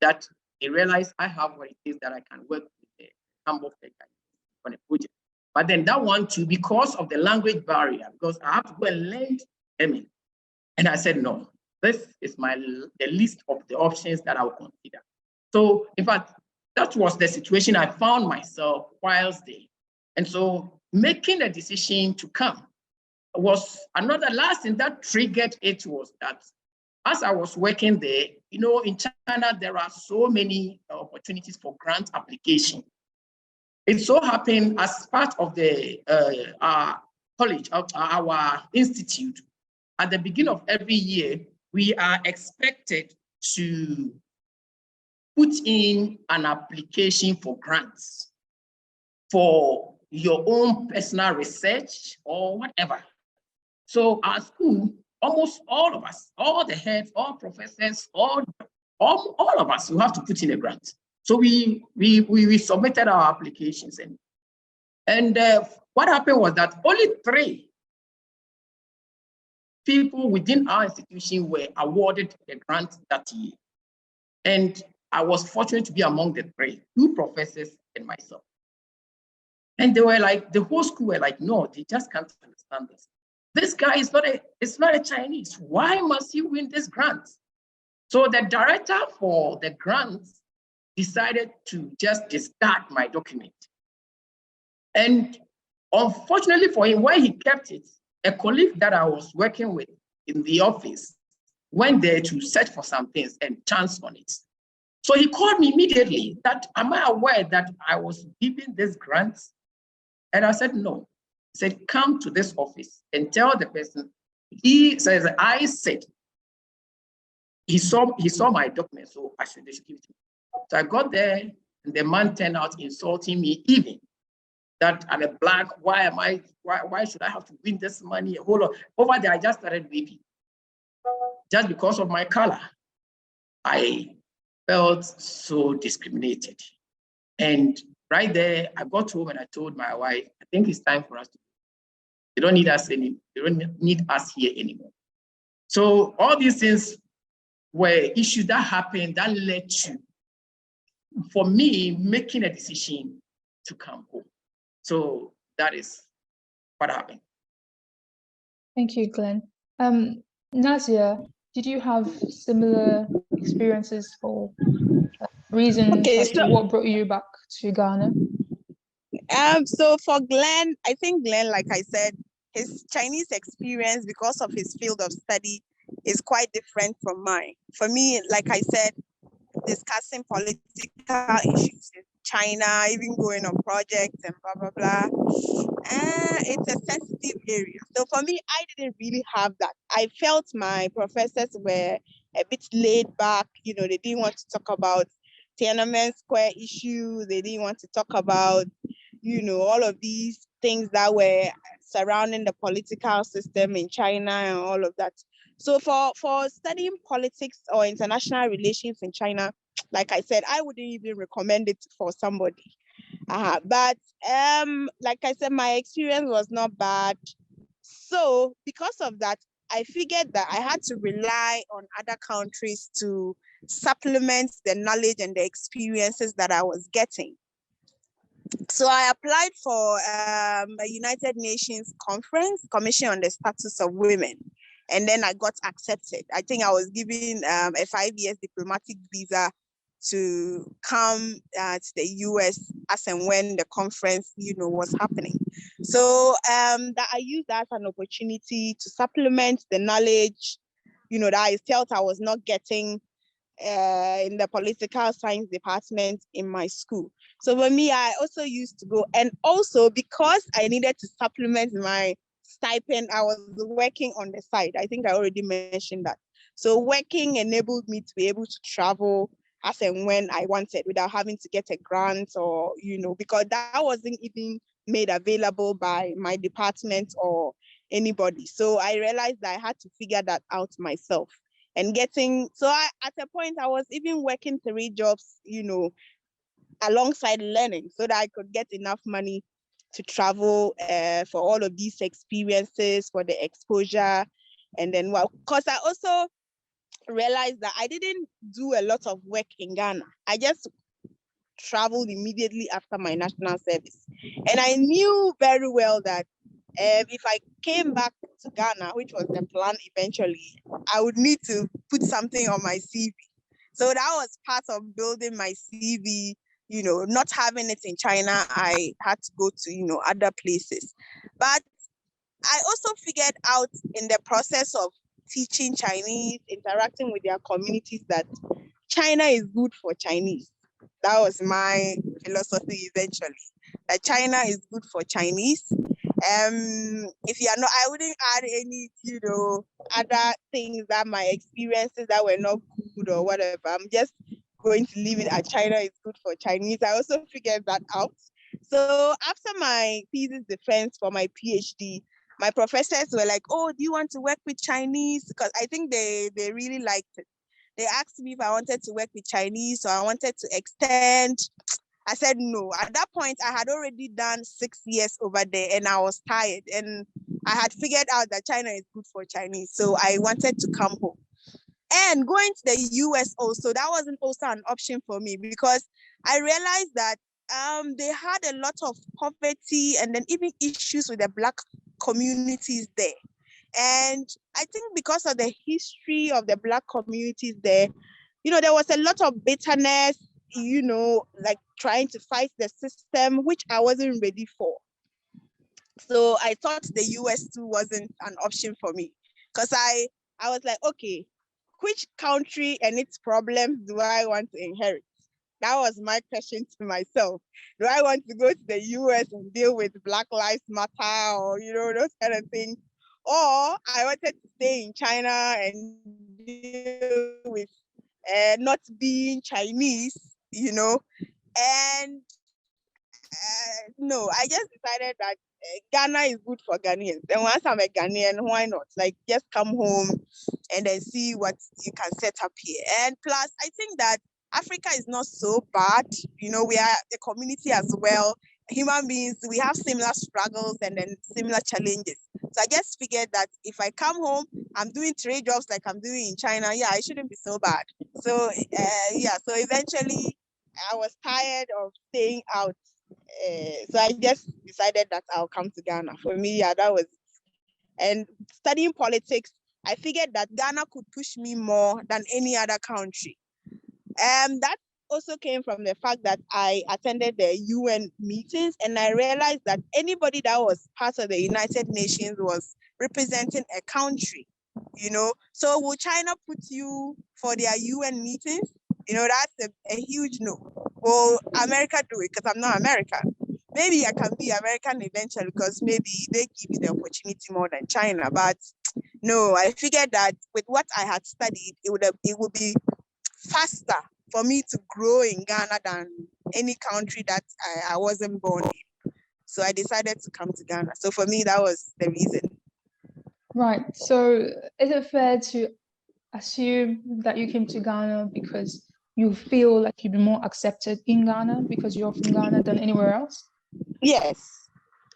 that they realized I have what it is that I can work with the Hamburg Technical University on a project. But then that one too, because of the language barrier, because I have to go and learn German. And I said, no, this is the list of the options that I will consider. So in fact, that was the situation I found myself whilst there. And so making a decision to come was another last thing that triggered it was that as I was working there, you know, in China, there are so many opportunities for grant application. It so happened as part of the our college, our institute, at the beginning of every year, we are expected to put in an application for grants for your own personal research or whatever. So our school, almost all of us, all the heads, all professors, all of us, you have to put in a grant. So we submitted our applications, and what happened was that only 3 people within our institution were awarded the grant that year. And I was fortunate to be among the 3, 2 professors and myself. And they were like, the whole school were like, no, they just can't understand this. This guy is not a Chinese. Why must he win this grant? So the director for the grants decided to just discard my document. And unfortunately for him, where he kept it, a colleague that I was working with in the office went there to search for some things and chanced on it. So he called me immediately that, am I aware that I was given this grant? And I said, no. He said, come to this office and tell the person. He says, I said, he saw my document, so I should give it to him. So I got there, and the man turned out insulting me even. That I'm a black, why should I have to win this money? Hold on. Over there, I just started weeping. Just because of my color. I felt so discriminated. And right there, I got home and I told my wife, I think it's time for us to. They don't need us they don't need us here anymore. So all these things were issues that happened that led to, for me, making a decision to come home. So that is what happened. Thank you, Glenn. Nazia, did you have similar experiences or reasons as to what brought you back to Ghana? So for Glenn, I think Glenn, like I said, his Chinese experience because of his field of study is quite different from mine. For me, like I said, discussing political issues in China, even going on projects and blah, blah, blah. It's a sensitive area. So for me, I didn't really have that. I felt my professors were a bit laid back. You know, they didn't want to talk about Tiananmen Square issue. They didn't want to talk about, you know, all of these things that were surrounding the political system in China and all of that. So for studying politics or international relations in China, like I said, I wouldn't even recommend it for somebody. But like I said, my experience was not bad. So because of that, I figured that I had to rely on other countries to supplement the knowledge and the experiences that I was getting. So I applied for a United Nations conference, Commission on the Status of Women. And then I got accepted. I think I was given a 5-year diplomatic visa to come to the US as and when the conference, you know, was happening. So that I used that as an opportunity to supplement the knowledge, you know, that I felt I was not getting in the political science department in my school. So for me, I also used to go, and also because I needed to supplement my stipend, I was working on the side. I think I already mentioned that. So working enabled me to be able to travel as and when I wanted without having to get a grant or, because that wasn't even made available by my department or anybody. So I realized that I had to figure that out myself. And at a point, I was even working 3 jobs, alongside learning so that I could get enough money to travel for all of these experiences, for the exposure. And then, because I also realized that I didn't do a lot of work in Ghana. I just traveled immediately after my national service. And I knew very well that if I came back to Ghana, which was the plan eventually, I would need to put something on my CV. So that was part of building my CV, not having it in China, I had to go to, other places. But I also figured out in the process of teaching Chinese, interacting with their communities, that China is good for Chinese. That was my philosophy eventually, that China is good for Chinese. If you are not, I wouldn't add any, other things that my experiences that were not good or whatever. I'm just going to leave it at China is good for Chinese. I also figured that out. So after my thesis defense for my PhD, my professors were like, "Oh, do you want to work with Chinese?" Because I think they really liked it. They asked me if I wanted to work with Chinese, so I wanted to extend. I said no. At that point, I had already done 6 years over there and I was tired. And I had figured out that China is good for Chinese. So I wanted to come home. And going to the US also, that wasn't also an option for me because I realized that they had a lot of poverty and then even issues with the Black communities there. And I think because of the history of the Black communities there, there was a lot of bitterness, like trying to fight the system, which I wasn't ready for. So I thought the US too wasn't an option for me because I was like, okay, which country and its problems do I want to inherit? That was my question to myself. Do I want to go to the US and deal with Black Lives Matter or, those kind of things? Or I wanted to stay in China and deal with not being Chinese, and no, I just decided that Ghana is good for Ghanaians. And once I'm a Ghanaian, why not? Like, just come home and then see what you can set up here. And plus, I think that Africa is not so bad. We are a community as well. Human beings, we have similar struggles and then similar challenges. So I just figured that if I come home, I'm doing 3 jobs like I'm doing in China. Yeah, it shouldn't be so bad. So so eventually I was tired of staying out. So I just decided that I'll come to Ghana. For me, yeah, that was it. And studying politics, I figured that Ghana could push me more than any other country. That also came from the fact that I attended the UN meetings and I realized that anybody that was part of the United Nations was representing a country, So will China put you for their UN meetings? That's a huge no. Will America do it? Because I'm not American. Maybe I can be American eventually because maybe they give me the opportunity more than China. But no, I figured that with what I had studied, it would be faster for me to grow in Ghana than any country that I wasn't born in. So I decided to come to Ghana. So for me, that was the reason. Right. So is it fair to assume that you came to Ghana because you feel like you'd be more accepted in Ghana because you're from Ghana than anywhere else? Yes.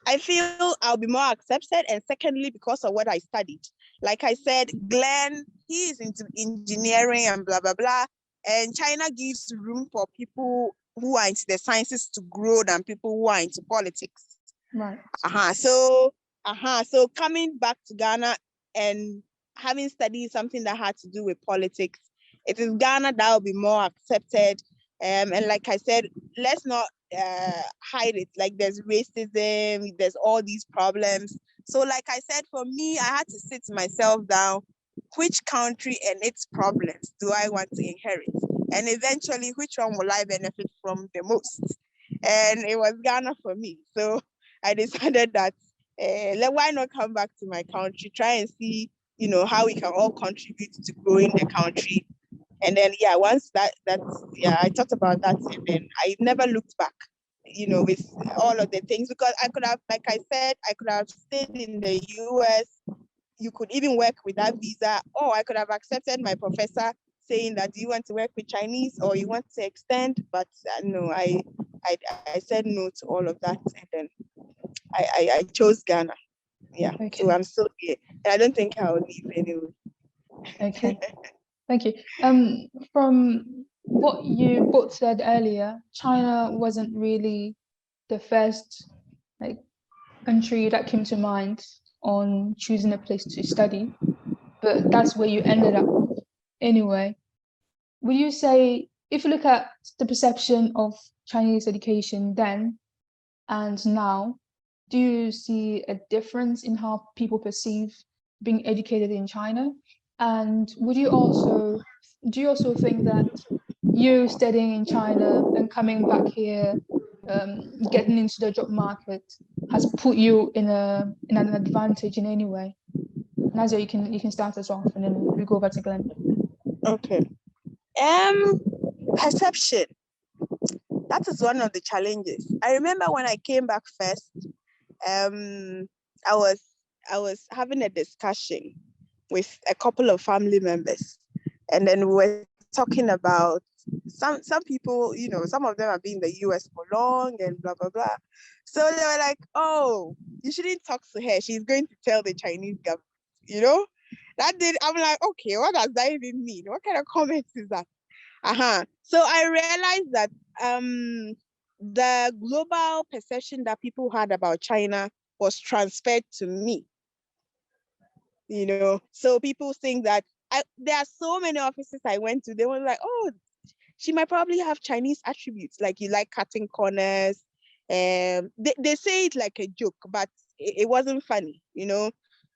I feel I'll be more accepted, and secondly, because of what I studied. Like I said, Glenn, he is into engineering and blah, blah, blah. And China gives room for people who are into the sciences to grow than people who are into politics. Right. So coming back to Ghana and having studied something that had to do with politics, it is Ghana that will be more accepted. And like I said, let's not hide it. Like, there's racism, there's all these problems. So like I said, for me, I had to sit myself down which country and its problems do I want to inherit? And eventually, which one will I benefit from the most? And it was Ghana for me. So I decided that why not come back to my country, try and see, how we can all contribute to growing the country. And then, once I thought about that, and then I never looked back, with all of the things, because I could have, like I said, I could have stayed in the US. You could even work without visa, or I could have accepted my professor saying that, do you want to work with Chinese or you want to extend? But no, I said no to all of that, and then I chose Ghana. Yeah, Okay. so I'm still here. And I don't think I'll leave anyway. Okay, thank you. From what you both said earlier, China wasn't really the first country that came to mind on choosing a place to study, but that's where you ended up anyway. Would you say, if you look at the perception of Chinese education then and now, do you see a difference in how people perceive being educated in China? And do you also think that you studying in China and coming back here, getting into the job market, has put you in an advantage in any way? Nazia, you can start us off, and then we go over to Glenn. Okay. Perception. That is one of the challenges. I remember when I came back first, I was having a discussion with a couple of family members, and then we were talking about some people, some of them have been in the US for long and blah blah blah. So they were like, "Oh, you shouldn't talk to her. She's going to tell the Chinese government." I'm like, okay, what does that even mean? What kind of comments is that? So I realized that the global perception that people had about China was transferred to me. So people think that there are so many offices I went to, they were like, oh, she might probably have Chinese attributes, like you like cutting corners. They say it like a joke, but it wasn't funny,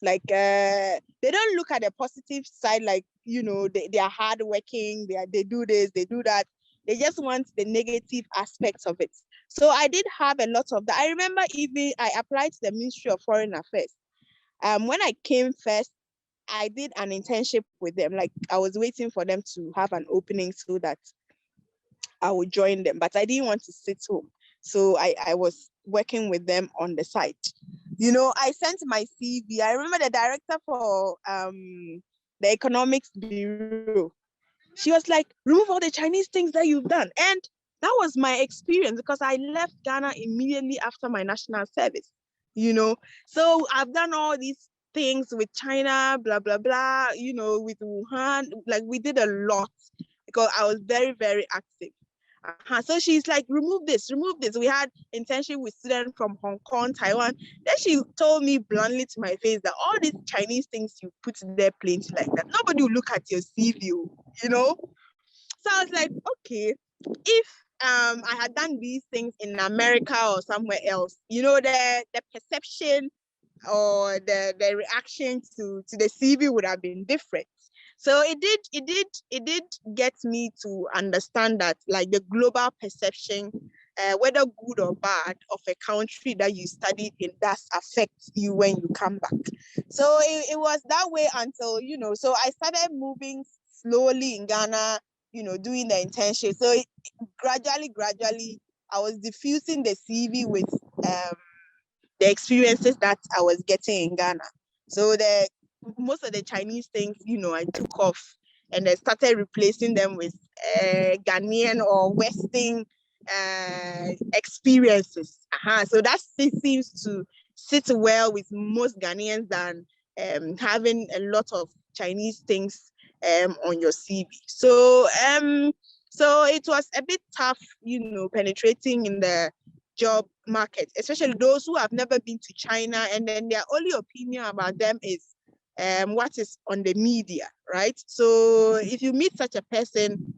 like they don't look at the positive side, like, they are hardworking, they do this, they do that. They just want the negative aspects of it. So I did have a lot of that. I remember even I applied to the Ministry of Foreign Affairs. When I came first, I did an internship with them. Like, I was waiting for them to have an opening so that I would join them, but I didn't want to sit home. So I was working with them on the side. I sent my CV. I remember the director for the economics bureau. She was like, remove all the Chinese things that you've done. And that was my experience, because I left Ghana immediately after my national service, So I've done all these things with China, blah, blah, blah, with Wuhan. Like, we did a lot because I was very, very active. So she's like, remove this. We had internship with students from Hong Kong, Taiwan. Then she told me bluntly to my face that all these Chinese things you put in there plainly like that, nobody will look at your CV, So I was like, okay, if I had done these things in America or somewhere else, the perception or the reaction to the CV would have been different. So it did get me to understand that, like, the global perception, whether good or bad, of a country that you studied in does affect you when you come back. So it was that way until, so I started moving slowly in Ghana, doing the internship. So gradually, I was diffusing the CV with the experiences that I was getting in Ghana. So most of the Chinese things, I took off and I started replacing them with Ghanaian or Western experiences. So that seems to sit well with most Ghanaians than having a lot of Chinese things on your CV. So it was a bit tough, penetrating in the job market, especially those who have never been to China, and then their only opinion about them is what is on the media, right? So if you meet such a person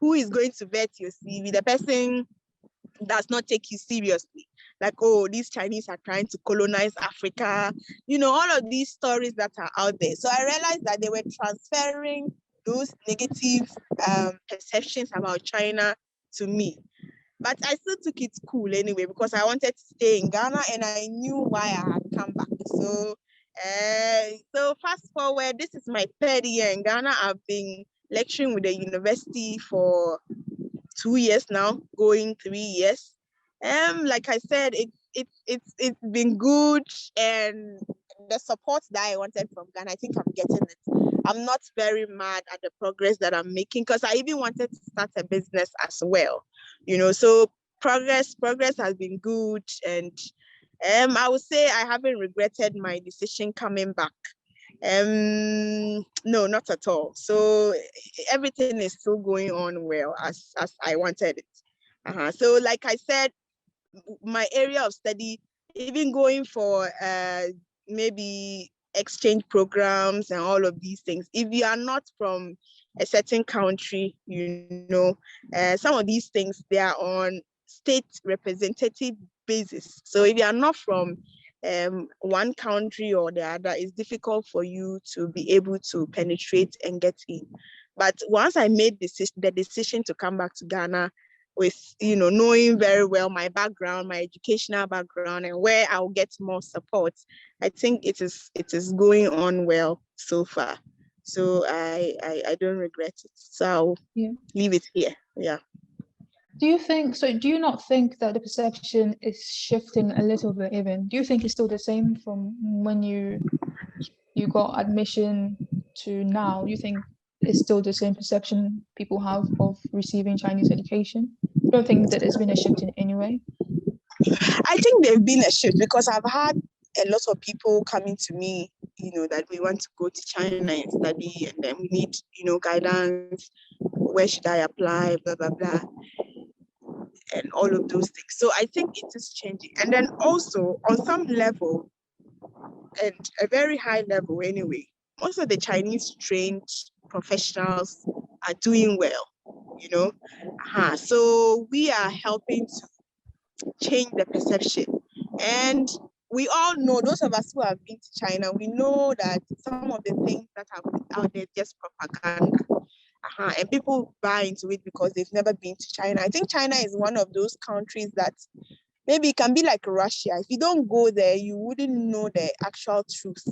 who is going to vet your CV, the person does not take you seriously. like, oh, these Chinese are trying to colonize Africa, all of these stories that are out there. So I realized that they were transferring those negative perceptions about China to me. But I still took it cool anyway, because I wanted to stay in Ghana and I knew why I had come back. So, so fast forward, this is my 3rd year in Ghana. I've been lecturing with the university for 2 years now, going 3 years. Like I said, it's been good, and the support that I wanted from Ghana, I think I'm getting it. I'm not very mad at the progress that I'm making, because I even wanted to start a business as well. So progress has been good, and I would say I haven't regretted my decision coming back. No, not at all. So everything is still going on well as I wanted it. So like I said, my area of study, even going for maybe exchange programs and all of these things, if you are not from a certain country, some of these things, they are on state representative basis. So if you are not from one country or the other, it's difficult for you to be able to penetrate and get in. But once I made the decision to come back to Ghana, with knowing very well my background, my educational background, and where I'll get more support, I think it is going on well so far. So I don't regret it. So I'll leave it here. Yeah. Do you not think that the perception is shifting a little bit even? Do you think it's still the same from when you got admission to now? Do you think it's still the same perception people have of receiving Chinese education? I don't think that there's been a shift in any way. I think there's been a shift, because I've had a lot of people coming to me, that we want to go to China and study, and then we need, guidance. Where should I apply? Blah, blah, blah. And all of those things. So I think it is changing. And then also on some level, and a very high level anyway, most of the Chinese trained professionals are doing well, So we are helping to change the perception. And we all know, those of us who have been to China, we know that some of the things that are out there just propaganda. And people buy into it because they've never been to China. I think China is one of those countries that maybe it can be like Russia. If you don't go there, you wouldn't know the actual truth,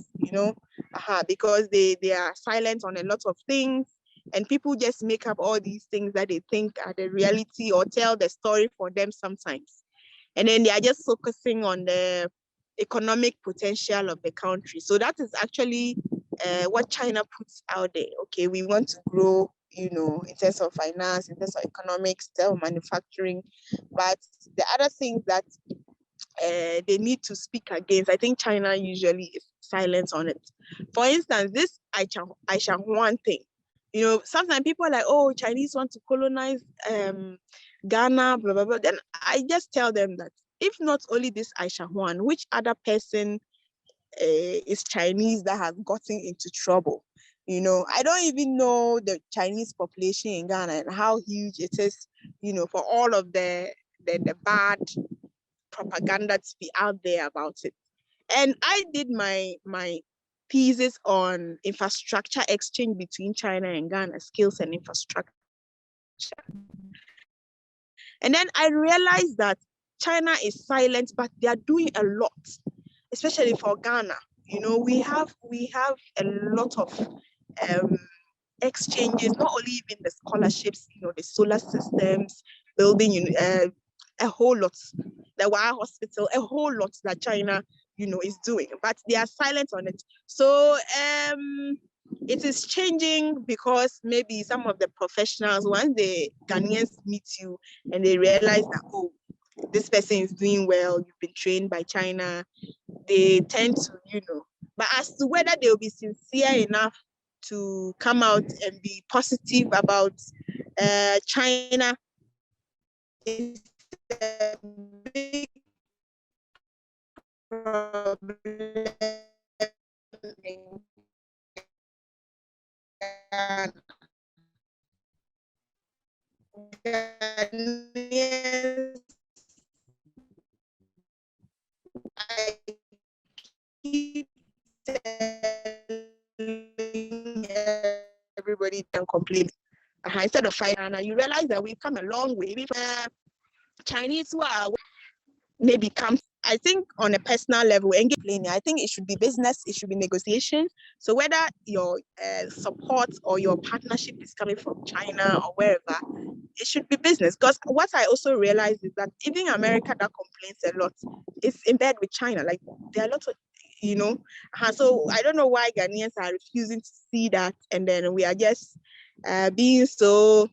because they are silent on a lot of things, and people just make up all these things that they think are the reality, or tell the story for them sometimes. And then they are just focusing on the economic potential of the country. So that is actually what China puts out there. Okay, we want to grow, in terms of finance, in terms of economics, in terms of manufacturing. But the other things that they need to speak against, I think China usually is silent on it. For instance, this Aisha thing, sometimes people are like, oh, Chinese want to colonize Ghana, blah, blah, blah. Then I just tell them that if not only this Aisha Huan, which other person is Chinese that has gotten into trouble? I don't even know the Chinese population in Ghana and how huge it is, for all of the bad propaganda to be out there about it. And I did my thesis on infrastructure exchange between China and Ghana, skills and infrastructure. And then I realized that China is silent, but they are doing a lot, especially for Ghana. We have a lot of exchanges, not only even the scholarships, the solar systems, building, a whole lot, the Wire Hospital, a whole lot that China, is doing, but they are silent on it. So it is changing, because maybe some of the professionals, once the Ghanaians meet you and they realize that, oh, this person is doing well, you've been trained by China, they tend to, but as to whether they'll be sincere enough to come out and be positive about China is a big problem in Ghana. Ghanaians keep everybody can complain. Instead of fighting, and you realize that we've come a long way. If Chinese who are maybe come, I think on a personal level, I think it should be business, it should be negotiation. So whether your support or your partnership is coming from China or wherever, it should be business. Because what I also realized is that even America that complains a lot is in bed with China. Like there are lots of, so I don't know why Ghanaians are refusing to see that, and then we are just being so,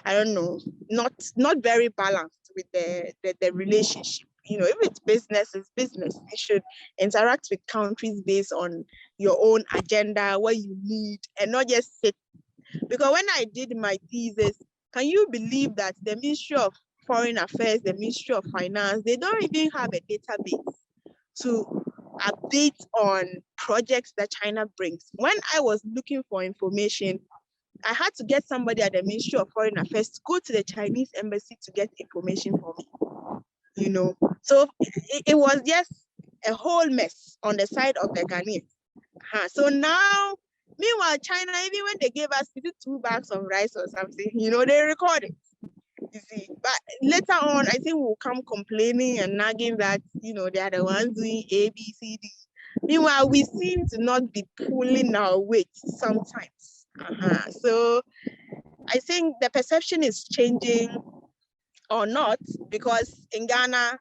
I don't know, not very balanced with the relationship. If it's business, it's business. You should interact with countries based on your own agenda, what you need, and not just sit. Because when I did my thesis, can you believe that the Ministry of Foreign Affairs, the Ministry of Finance, they don't even have a database to update on projects that China brings. When I was looking for information, I had to get somebody at the Ministry of Foreign Affairs to go to the Chinese embassy to get information for me. So it was just a whole mess on the side of the Ghanaians. So now, meanwhile, China, even when they gave us 2 bags of rice or something, they record it. You see, but later on, I think we'll come complaining and nagging that, they are the ones doing A, B, C, D. Meanwhile, we seem to not be pulling our weight sometimes. So I think the perception is changing or not, because in Ghana,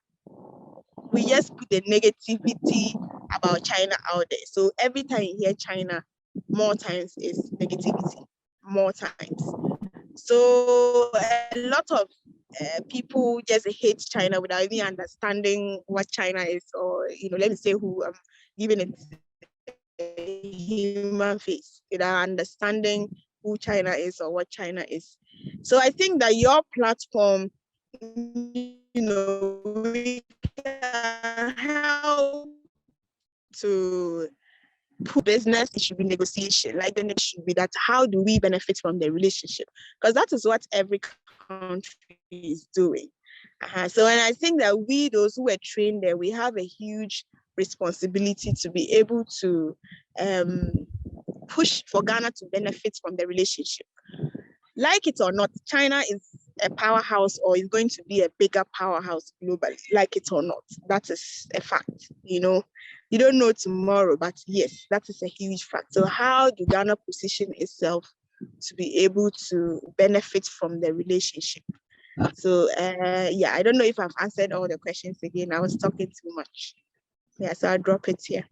we just put the negativity about China out there. So every time you hear China, more times is negativity, more times. So a lot of people just hate China without even understanding what China is, or, let me say who I'm giving it a human face, without understanding who China is or what China is. So I think that your platform, we can help to put business, it should be negotiation. Like the next should be that, how do we benefit from the relationship? Because that is what every country is doing. So, and I think that we, those who were trained there, we have a huge responsibility to be able to push for Ghana to benefit from the relationship. Like it or not, China is a powerhouse, or is going to be a bigger powerhouse globally, like it or not. That is a fact, You don't know tomorrow, but yes, that is a huge fact. So how do Ghana position itself to be able to benefit from the relationship? So yeah, I don't know if I've answered all the questions again. I was talking too much. Yeah, so I'll drop it here.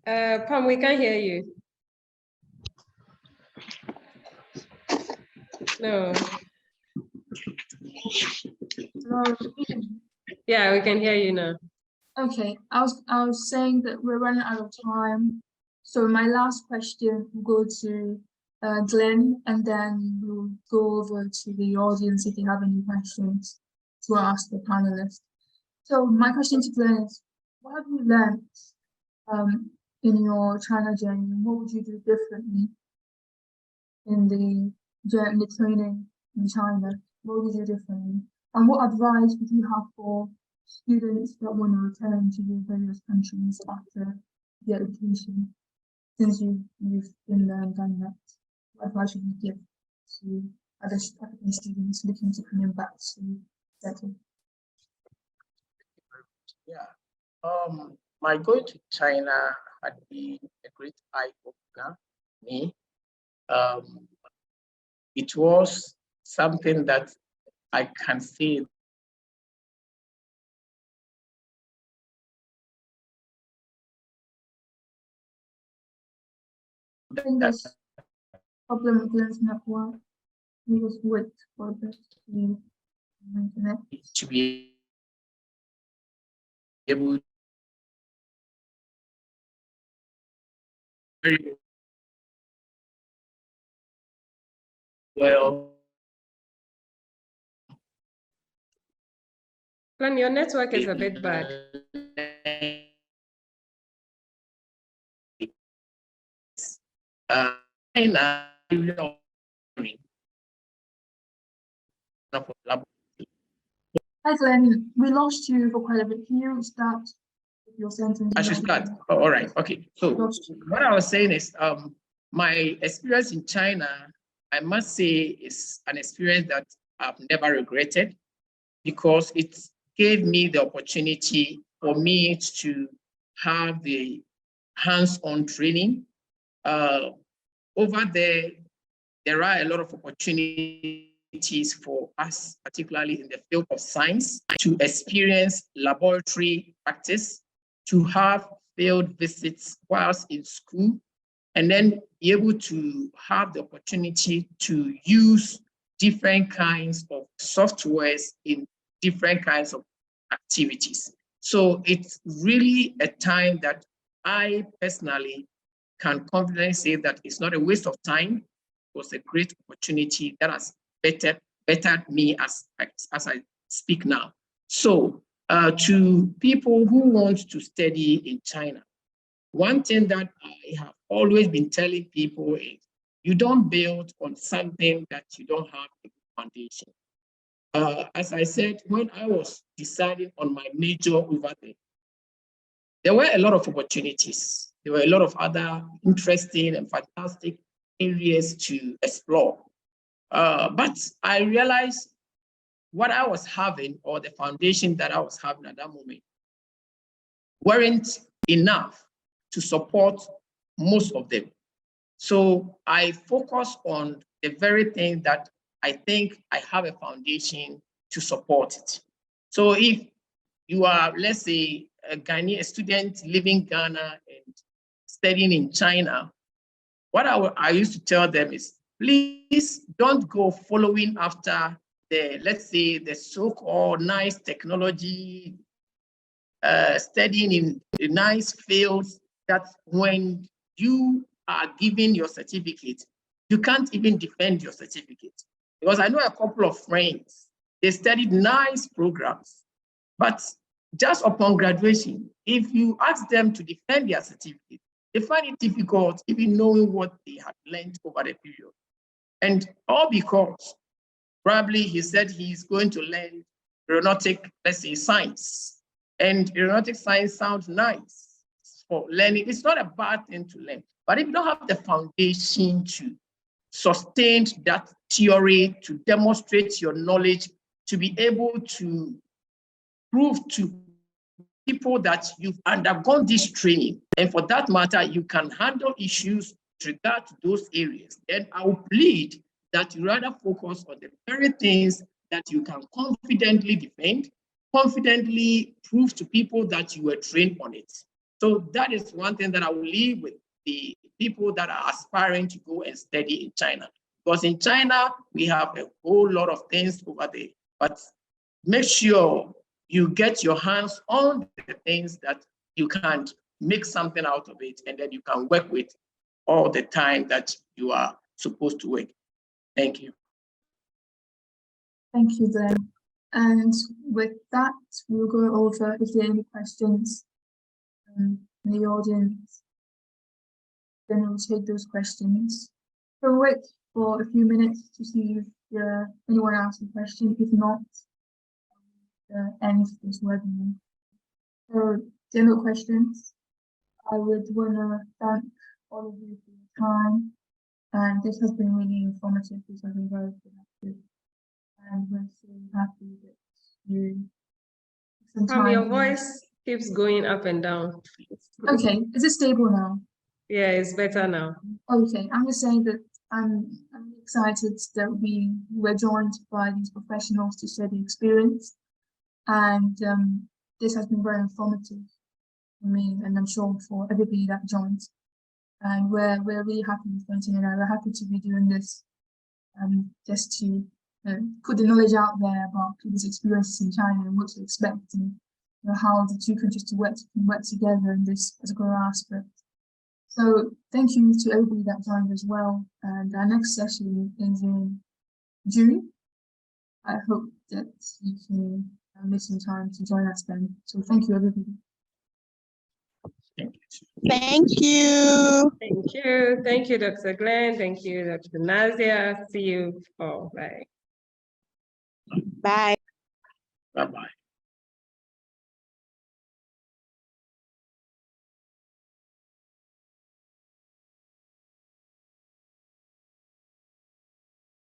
Pam, we can't hear you. No. Yeah, we can hear you now. Okay, I was saying that we're running out of time. So my last question will go to Glenn, and then we'll go over to the audience if you have any questions to ask the panelists. So my question to Glenn is, what have you learned in your China journey? What would you do differently in the training in China? What would you do differently? And what advice would you have for students that want to return to the various countries after the education? Since you've been there and done that, what advice would you give to other African students looking to coming back to settle? Yeah. My going to China had been a great eye-opener for me. It was something that I can say I think there's a problem with Glenn's network. We just wait for the internet to be able very well. Glenn, your network is a bit bad. Hi Glenn, we lost you for quite a bit. Can you start with your sentence? I should start. Oh, all right. Okay. So what I was saying is, my experience in China, I must say, is an experience that I've never regretted, because it gave me the opportunity for me to have the hands-on training. Over there are a lot of opportunities for us, particularly in the field of science, to experience laboratory practice, to have field visits whilst in school, and then be able to have the opportunity to use different kinds of softwares in different kinds of activities. So it's really a time that I personally can confidently say that it's not a waste of time. It was a great opportunity that has bettered me as I speak now. So to people who want to study in China, one thing that I have always been telling people is, you don't build on something that you don't have a foundation. As I said, when I was deciding on my major over there were a lot of opportunities. There were a lot of other interesting and fantastic areas to explore. But I realized what I was having, or the foundation that I was having at that moment, weren't enough to support most of them. So I focus on the very thing that I think I have a foundation to support it. So if you are, let's say, a student living in Ghana and studying in China, what I used to tell them is, please don't go following after the, let's say, the so-called nice technology, studying in nice fields, that when you are given your certificate, you can't even defend your certificate. Because I know a couple of friends, they studied nice programs, but just upon graduation, if you ask them to defend their certificate, they find it difficult even knowing what they had learned over the period. And all because probably he said he's going to learn aeronautic, let's say, science. And aeronautic science sounds nice for learning. It's not a bad thing to learn. But if you don't have the foundation to sustain that theory, to demonstrate your knowledge, to be able to prove to people that you've undergone this training, and for that matter, you can handle issues with regard to those areas, then I will plead that you rather focus on the very things that you can confidently defend, confidently prove to people that you were trained on it. So that is one thing that I will leave with the people that are aspiring to go and study in China. Because in China, we have a whole lot of things over there, but make sure you get your hands on the things that you can make something out of it, and then you can work with all the time that you are supposed to work. Thank you. Thank you, Glenn. And with that, we'll go over if there are any questions in the audience. Then we'll take those questions. So wait for a few minutes to see if anyone asks a question. If not, end this webinar. So general questions. I would want to thank all of you for your time, and this has been really informative. This has been very productive, and we're so happy that you took some time. Your voice keeps going up and down. Okay, is it stable now? Yeah, it's better now. Okay, I'm just saying that I'm excited that we were joined by these professionals to share the experience, and this has been very informative for me, and I'm sure for everybody that joined. And we're really happy with Quentin and I. We're happy to be doing this, just to put the knowledge out there about people's experiences in China and what to expect, and how the two countries to work together in this particular aspect. So thank you to everybody that joined as well. And our next session is in June. I hope that you can make some time to join us then. So thank you, everybody. Thank you. Thank you. Thank you, Dr. Glenn. Thank you, Dr. Nazia. See you all. Bye. Bye. Bye-bye.